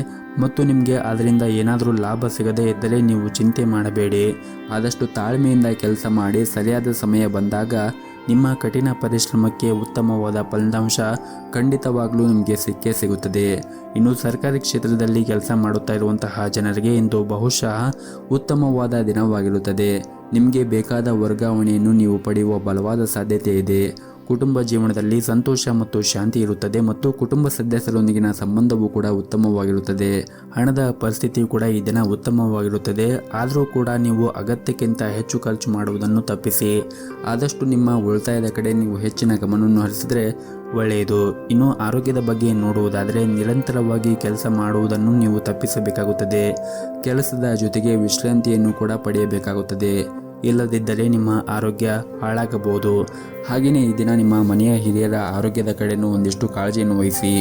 ಮತ್ತು ನಿಮಗೆ ಅದರಿಂದ ಏನಾದರೂ ಲಾಭ ಸಿಗದೇ ಇದ್ದರೆ ನೀವು ಚಿಂತೆ ಮಾಡಬೇಡಿ. ಆದಷ್ಟು ತಾಳ್ಮೆಯಿಂದ ಕೆಲಸ ಮಾಡಿ ಸರಿಯಾದ ಸಮಯ ಬಂದಾಗ ನಿಮ್ಮ ಕಠಿಣ ಪರಿಶ್ರಮಕ್ಕೆ ಉತ್ತಮವಾದ ಫಲಿತಾಂಶ ಖಂಡಿತವಾಗಲೂ ನಿಮಗೆ ಸಿಕ್ಕೇ ಸಿಗುತ್ತದೆ. ಇನ್ನು ಸರ್ಕಾರಿ ಕ್ಷೇತ್ರದಲ್ಲಿ ಕೆಲಸ ಮಾಡುತ್ತಾ ಇರುವಂತಹ ಜನರಿಗೆ ಇಂದು ಬಹುಶಃ ಉತ್ತಮವಾದ ದಿನವಾಗಿರುತ್ತದೆ. ನಿಮಗೆ ಬೇಕಾದ ವರ್ಗಾವಣೆಯನ್ನು ನೀವು ಪಡೆಯುವ ಬಲವಾದ ಸಾಧ್ಯತೆ ಇದೆ. ಕುಟುಂಬ ಜೀವನದಲ್ಲಿ ಸಂತೋಷ ಮತ್ತು ಶಾಂತಿ ಇರುತ್ತದೆ ಮತ್ತು ಕುಟುಂಬ ಸದಸ್ಯರೊಂದಿಗಿನ ಸಂಬಂಧವೂ ಕೂಡ ಉತ್ತಮವಾಗಿರುತ್ತದೆ. ಹಣದ ಪರಿಸ್ಥಿತಿ ಕೂಡ ಈ ದಿನ ಉತ್ತಮವಾಗಿರುತ್ತದೆ. ಆದರೂ ಕೂಡ ನೀವು ಅಗತ್ಯಕ್ಕಿಂತ ಹೆಚ್ಚು ಖರ್ಚು ಮಾಡುವುದನ್ನು ತಪ್ಪಿಸಿ. ಆದಷ್ಟು ನಿಮ್ಮ ಉಳಿತಾಯದ ಕಡೆ ನೀವು ಹೆಚ್ಚಿನ ಗಮನವನ್ನು ಹರಿಸಿದರೆ ಒಳ್ಳೆಯದು. ಇನ್ನು ಆರೋಗ್ಯದ ಬಗ್ಗೆ ನೋಡುವುದಾದರೆ ನಿರಂತರವಾಗಿ ಕೆಲಸ ಮಾಡುವುದನ್ನು ನೀವು ತಪ್ಪಿಸಬೇಕಾಗುತ್ತದೆ. ಕೆಲಸದ ಜೊತೆಗೆ ವಿಶ್ರಾಂತಿಯನ್ನು ಕೂಡ ಪಡೆಯಬೇಕಾಗುತ್ತದೆ. ಇಲ್ಲದಿದ್ದರೆ ನಿಮ್ಮ ಆರೋಗ್ಯ ಹಾಳಾಗಬಹುದು. ಹಾಗೆಯೇ ಈ ದಿನ ನಿಮ್ಮ ಮನೆಯ ಹಿರಿಯರ ಆರೋಗ್ಯದ ಕಡೆಯೂ ಒಂದಿಷ್ಟು ಕಾಳಜಿಯನ್ನು ವಹಿಸಿ.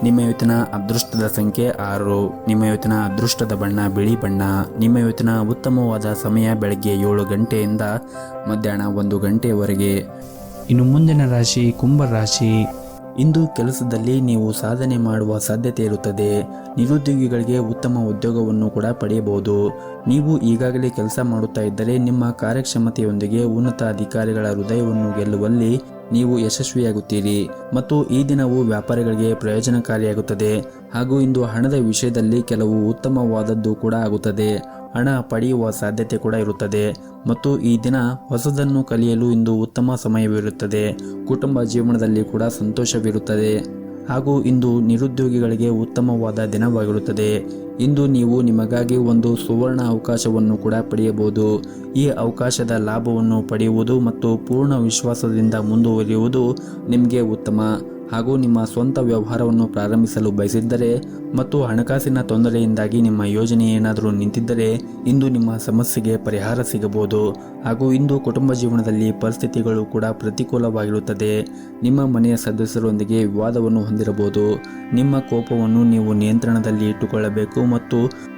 ನಿಮ್ಮ ಇವತ್ತಿನ ಅದೃಷ್ಟದ ಸಂಖ್ಯೆ 6. ನಿಮ್ಮ ಇವತ್ತಿನ ಅದೃಷ್ಟದ ಬಣ್ಣ ಬಿಳಿ ಬಣ್ಣ. ನಿಮ್ಮ ಇವತ್ತಿನ ಉತ್ತಮವಾದ ಸಮಯ ಬೆಳಗ್ಗೆ 7 ಗಂಟೆಯಿಂದ ಮಧ್ಯಾಹ್ನ 1 ಗಂಟೆಯವರೆಗೆ. ಇನ್ನು ಮುಂದಿನ ರಾಶಿ ಕುಂಭ ರಾಶಿ. ಇಂದು ಕೆಲಸದಲ್ಲಿ ನೀವು ಸಾಧನೆ ಮಾಡುವ ಸಾಧ್ಯತೆ ಇರುತ್ತದೆ. ನಿರುದ್ಯೋಗಿಗಳಿಗೆ ಉತ್ತಮ ಉದ್ಯೋಗವನ್ನು ಕೂಡ ಪಡೆಯಬಹುದು. ನೀವು ಈಗಾಗಲೇ ಕೆಲಸ ಮಾಡುತ್ತಾ ಇದ್ದರೆ ನಿಮ್ಮ ಕಾರ್ಯಕ್ಷಮತೆಯೊಂದಿಗೆ ಉನ್ನತ ಅಧಿಕಾರಿಗಳ ಹೃದಯವನ್ನು ಗೆಲ್ಲುವಲ್ಲಿ ನೀವು ಯಶಸ್ವಿಯಾಗುತ್ತೀರಿ ಮತ್ತು ಈ ದಿನವು ವ್ಯಾಪಾರಿಗಳಿಗೆ ಪ್ರಯೋಜನಕಾರಿಯಾಗುತ್ತದೆ. ಹಾಗೂ ಇಂದು ಹಣದ ವಿಷಯದಲ್ಲಿ ಕೆಲವು ಉತ್ತಮವಾದದ್ದು ಕೂಡ ಆಗುತ್ತದೆ. ಹಣ ಪಡೆಯುವ ಸಾಧ್ಯತೆ ಕೂಡ ಇರುತ್ತದೆ ಮತ್ತು ಈ ದಿನ ಹೊಸದನ್ನು ಕಲಿಯಲು ಇಂದು ಉತ್ತಮ ಸಮಯವಿರುತ್ತದೆ. ಕುಟುಂಬ ಜೀವನದಲ್ಲಿ ಕೂಡ ಸಂತೋಷವಿರುತ್ತದೆ. ಹಾಗೂ ಇಂದು ನಿರುದ್ಯೋಗಿಗಳಿಗೆ ಉತ್ತಮವಾದ ದಿನವಾಗಿರುತ್ತದೆ. ಇಂದು ನೀವು ನಿಮಗಾಗಿ ಒಂದು ಸುವರ್ಣ ಅವಕಾಶವನ್ನು ಕೂಡ ಪಡೆಯಬಹುದು. ಈ ಅವಕಾಶದ ಲಾಭವನ್ನು ಪಡೆಯುವುದು ಮತ್ತು ಪೂರ್ಣ ವಿಶ್ವಾಸದಿಂದ ಮುಂದುವರಿಯುವುದು ನಿಮಗೆ ಉತ್ತಮ. ಹಾಗೂ ನಿಮ್ಮ ಸ್ವಂತ ವ್ಯವಹಾರವನ್ನು ಪ್ರಾರಂಭಿಸಲು ಬಯಸಿದ್ದರೆ ಮತ್ತು ಹಣಕಾಸಿನ ತೊಂದರೆಯಿಂದಾಗಿ ನಿಮ್ಮ ಯೋಜನೆ ಏನಾದರೂ ನಿಂತಿದ್ದರೆ ಇಂದು ನಿಮ್ಮ ಸಮಸ್ಯೆಗೆ ಪರಿಹಾರ ಸಿಗಬಹುದು. ಹಾಗೂ ಇಂದು ಕುಟುಂಬ ಜೀವನದಲ್ಲಿ ಪರಿಸ್ಥಿತಿಗಳು ಕೂಡ ಪ್ರತಿಕೂಲವಾಗಿರುತ್ತದೆ. ನಿಮ್ಮ ಮನೆಯ ಸದಸ್ಯರೊಂದಿಗೆ ವಿವಾದವನ್ನು ಹೊಂದಿರಬಹುದು. ನಿಮ್ಮ ಕೋಪವನ್ನು ನೀವು ನಿಯಂತ್ರಣದಲ್ಲಿ ಇಟ್ಟುಕೊಳ್ಳಬೇಕು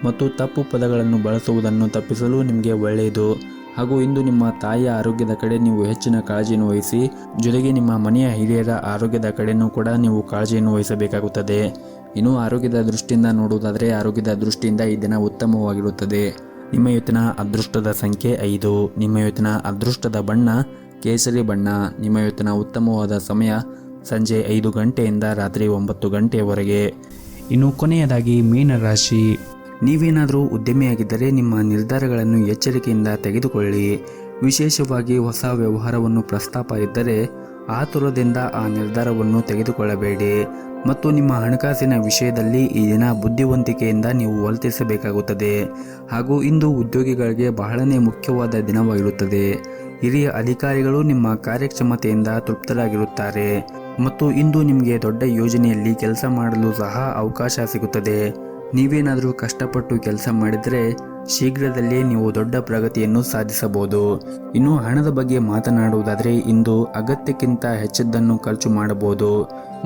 ಮತ್ತು ತಪ್ಪು ಪದಗಳನ್ನು ಬಳಸುವುದನ್ನು ತಪ್ಪಿಸಲು ನಿಮಗೆ ಒಳ್ಳೆಯದು. ಹಾಗೂ ಇಂದು ನಿಮ್ಮ ತಾಯಿಯ ಆರೋಗ್ಯದ ಕಡೆ ನೀವು ಹೆಚ್ಚಿನ ಕಾಳಜಿಯನ್ನು ವಹಿಸಿ. ಜೊತೆಗೆ ನಿಮ್ಮ ಮನೆಯ ಹಿರಿಯರ ಆರೋಗ್ಯದ ಕಡೆಯೂ ಕೂಡ ನೀವು ಕಾಳಜಿಯನ್ನು ವಹಿಸಬೇಕಾಗುತ್ತದೆ. ಇನ್ನು ಆರೋಗ್ಯದ ದೃಷ್ಟಿಯಿಂದ ನೋಡುವುದಾದರೆ ಆರೋಗ್ಯದ ದೃಷ್ಟಿಯಿಂದ ಈ ದಿನ ಉತ್ತಮವಾಗಿರುತ್ತದೆ. ನಿಮ್ಮ ಇವತ್ತಿನ ಅದೃಷ್ಟದ ಸಂಖ್ಯೆ 5. ನಿಮ್ಮ ಇವತ್ತಿನ ಅದೃಷ್ಟದ ಬಣ್ಣ ಕೇಸರಿ ಬಣ್ಣ. ನಿಮ್ಮ ಇವತ್ತಿನ ಉತ್ತಮವಾದ ಸಮಯ ಸಂಜೆ 5 ಗಂಟೆಯಿಂದ ರಾತ್ರಿ 9 ಗಂಟೆಯವರೆಗೆ. ಇನ್ನು ಕೊನೆಯದಾಗಿ ಮೀನರಾಶಿ. ನೀವೇನಾದರೂ ಉದ್ಯಮಿಯಾಗಿದ್ದರೆ ನಿಮ್ಮ ನಿರ್ಧಾರಗಳನ್ನು ಎಚ್ಚರಿಕೆಯಿಂದ ತೆಗೆದುಕೊಳ್ಳಿ. ವಿಶೇಷವಾಗಿ ಹೊಸ ವ್ಯವಹಾರವನ್ನು ಪ್ರಸ್ತಾಪ ಇದ್ದರೆ ಆತುರದಿಂದ ಆ ನಿರ್ಧಾರವನ್ನು ತೆಗೆದುಕೊಳ್ಳಬೇಡಿ. ಮತ್ತು ನಿಮ್ಮ ಹಣಕಾಸಿನ ವಿಷಯದಲ್ಲಿ ಈ ದಿನ ಬುದ್ಧಿವಂತಿಕೆಯಿಂದ ನೀವು ವರ್ತಿಸಬೇಕಾಗುತ್ತದೆ. ಹಾಗೂ ಇಂದು ಉದ್ಯೋಗಿಗಳಿಗೆ ಬಹಳನೇ ಮುಖ್ಯವಾದ ದಿನವಾಗಿರುತ್ತದೆ. ಹಿರಿಯ ಅಧಿಕಾರಿಗಳು ನಿಮ್ಮ ಕಾರ್ಯಕ್ಷಮತೆಯಿಂದ ತೃಪ್ತರಾಗಿರುತ್ತಾರೆ ಮತ್ತು ಇಂದು ನಿಮಗೆ ದೊಡ್ಡ ಯೋಜನೆಯಲ್ಲಿ ಕೆಲಸ ಮಾಡಲು ಸಹ ಅವಕಾಶ ಸಿಗುತ್ತದೆ. ನೀವೇನಾದರೂ ಕಷ್ಟಪಟ್ಟು ಕೆಲಸ ಮಾಡಿದರೆ ಶೀಘ್ರದಲ್ಲೇ ನೀವು ದೊಡ್ಡ ಪ್ರಗತಿಯನ್ನು ಸಾಧಿಸಬಹುದು. ಇನ್ನು ಹಣದ ಬಗ್ಗೆ ಮಾತನಾಡುವುದಾದರೆ ಇಂದು ಅಗತ್ಯಕ್ಕಿಂತ ಹೆಚ್ಚದ್ದನ್ನು ಖರ್ಚು ಮಾಡಬಹುದು.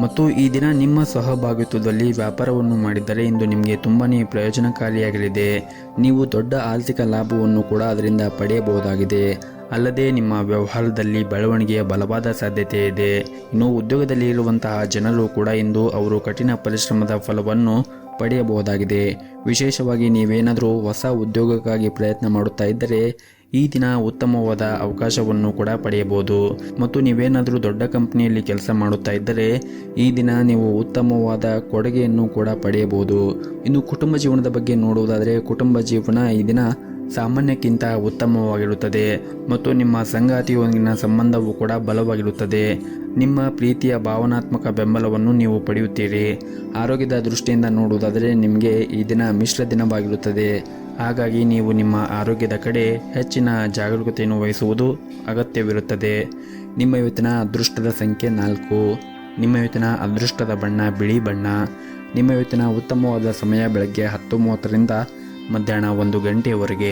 ಮತ್ತು ಈ ದಿನ ನಿಮ್ಮ ಸಹಭಾಗಿತ್ವದಲ್ಲಿ ವ್ಯಾಪಾರವನ್ನು ಮಾಡಿದರೆ ಇಂದು ನಿಮಗೆ ತುಂಬಾನೇ ಪ್ರಯೋಜನಕಾರಿಯಾಗಲಿದೆ. ನೀವು ದೊಡ್ಡ ಆರ್ಥಿಕ ಲಾಭವನ್ನು ಕೂಡ ಅದರಿಂದ ಪಡೆಯಬಹುದಾಗಿದೆ. ಅಲ್ಲದೆ ನಿಮ್ಮ ವ್ಯವಹಾರದಲ್ಲಿ ಬೆಳವಣಿಗೆಯ ಬಲವಾದ ಸಾಧ್ಯತೆ ಇದೆ. ಇನ್ನು ಉದ್ಯೋಗದಲ್ಲಿ ಇರುವಂತಹ ಜನರು ಕೂಡ ಇಂದು ಅವರು ಕಠಿಣ ಪರಿಶ್ರಮದ ಫಲವನ್ನು ಪಡೆಯಬಹುದಾಗಿದೆ. ವಿಶೇಷವಾಗಿ ನೀವೇನಾದರೂ ಹೊಸ ಉದ್ಯೋಗಕ್ಕಾಗಿ ಪ್ರಯತ್ನ ಮಾಡುತ್ತಾ ಇದ್ದರೆ ಈ ದಿನ ಉತ್ತಮವಾದ ಅವಕಾಶವನ್ನು ಕೂಡ ಪಡೆಯಬಹುದು. ಮತ್ತು ನೀವೇನಾದರೂ ದೊಡ್ಡ ಕಂಪನಿಯಲ್ಲಿ ಕೆಲಸ ಮಾಡುತ್ತಾ ಇದ್ದರೆ ಈ ದಿನ ನೀವು ಉತ್ತಮವಾದ ಕೊಡುಗೆಯನ್ನು ಕೂಡ ಪಡೆಯಬಹುದು. ಇನ್ನು ಕುಟುಂಬ ಜೀವನದ ಬಗ್ಗೆ ನೋಡುವುದಾದರೆ ಕುಟುಂಬ ಜೀವನ ಈ ದಿನ ಸಾಮಾನ್ಯಕ್ಕಿಂತ ಉತ್ತಮವಾಗಿರುತ್ತದೆ ಮತ್ತು ನಿಮ್ಮ ಸಂಗಾತಿಯೊಂದಿಗಿನ ಸಂಬಂಧವೂ ಕೂಡ ಬಲವಾಗಿರುತ್ತದೆ. ನಿಮ್ಮ ಪ್ರೀತಿಯ ಭಾವನಾತ್ಮಕ ಬೆಂಬಲವನ್ನು ನೀವು ಪಡೆಯುತ್ತೀರಿ. ಆರೋಗ್ಯದ ದೃಷ್ಟಿಯಿಂದ ನೋಡುವುದಾದರೆ ನಿಮಗೆ ಈ ದಿನ ಮಿಶ್ರ ದಿನವಾಗಿರುತ್ತದೆ. ಹಾಗಾಗಿ ನೀವು ನಿಮ್ಮ ಆರೋಗ್ಯದ ಕಡೆ ಹೆಚ್ಚಿನ ಜಾಗರೂಕತೆಯನ್ನು ವಹಿಸುವುದು ಅಗತ್ಯವಿರುತ್ತದೆ. ನಿಮ್ಮ ಇವತ್ತಿನ ಅದೃಷ್ಟದ ಸಂಖ್ಯೆ 4. ನಿಮ್ಮ ಇವತ್ತಿನ ಅದೃಷ್ಟದ ಬಣ್ಣ ಬಿಳಿ ಬಣ್ಣ. ನಿಮ್ಮ ಇವತ್ತಿನ ಉತ್ತಮವಾದ ಸಮಯ ಬೆಳಗ್ಗೆ 10:30ರಿಂದ ಮಧ್ಯಾಹ್ನ 1 ಗಂಟೆಯವರೆಗೆ.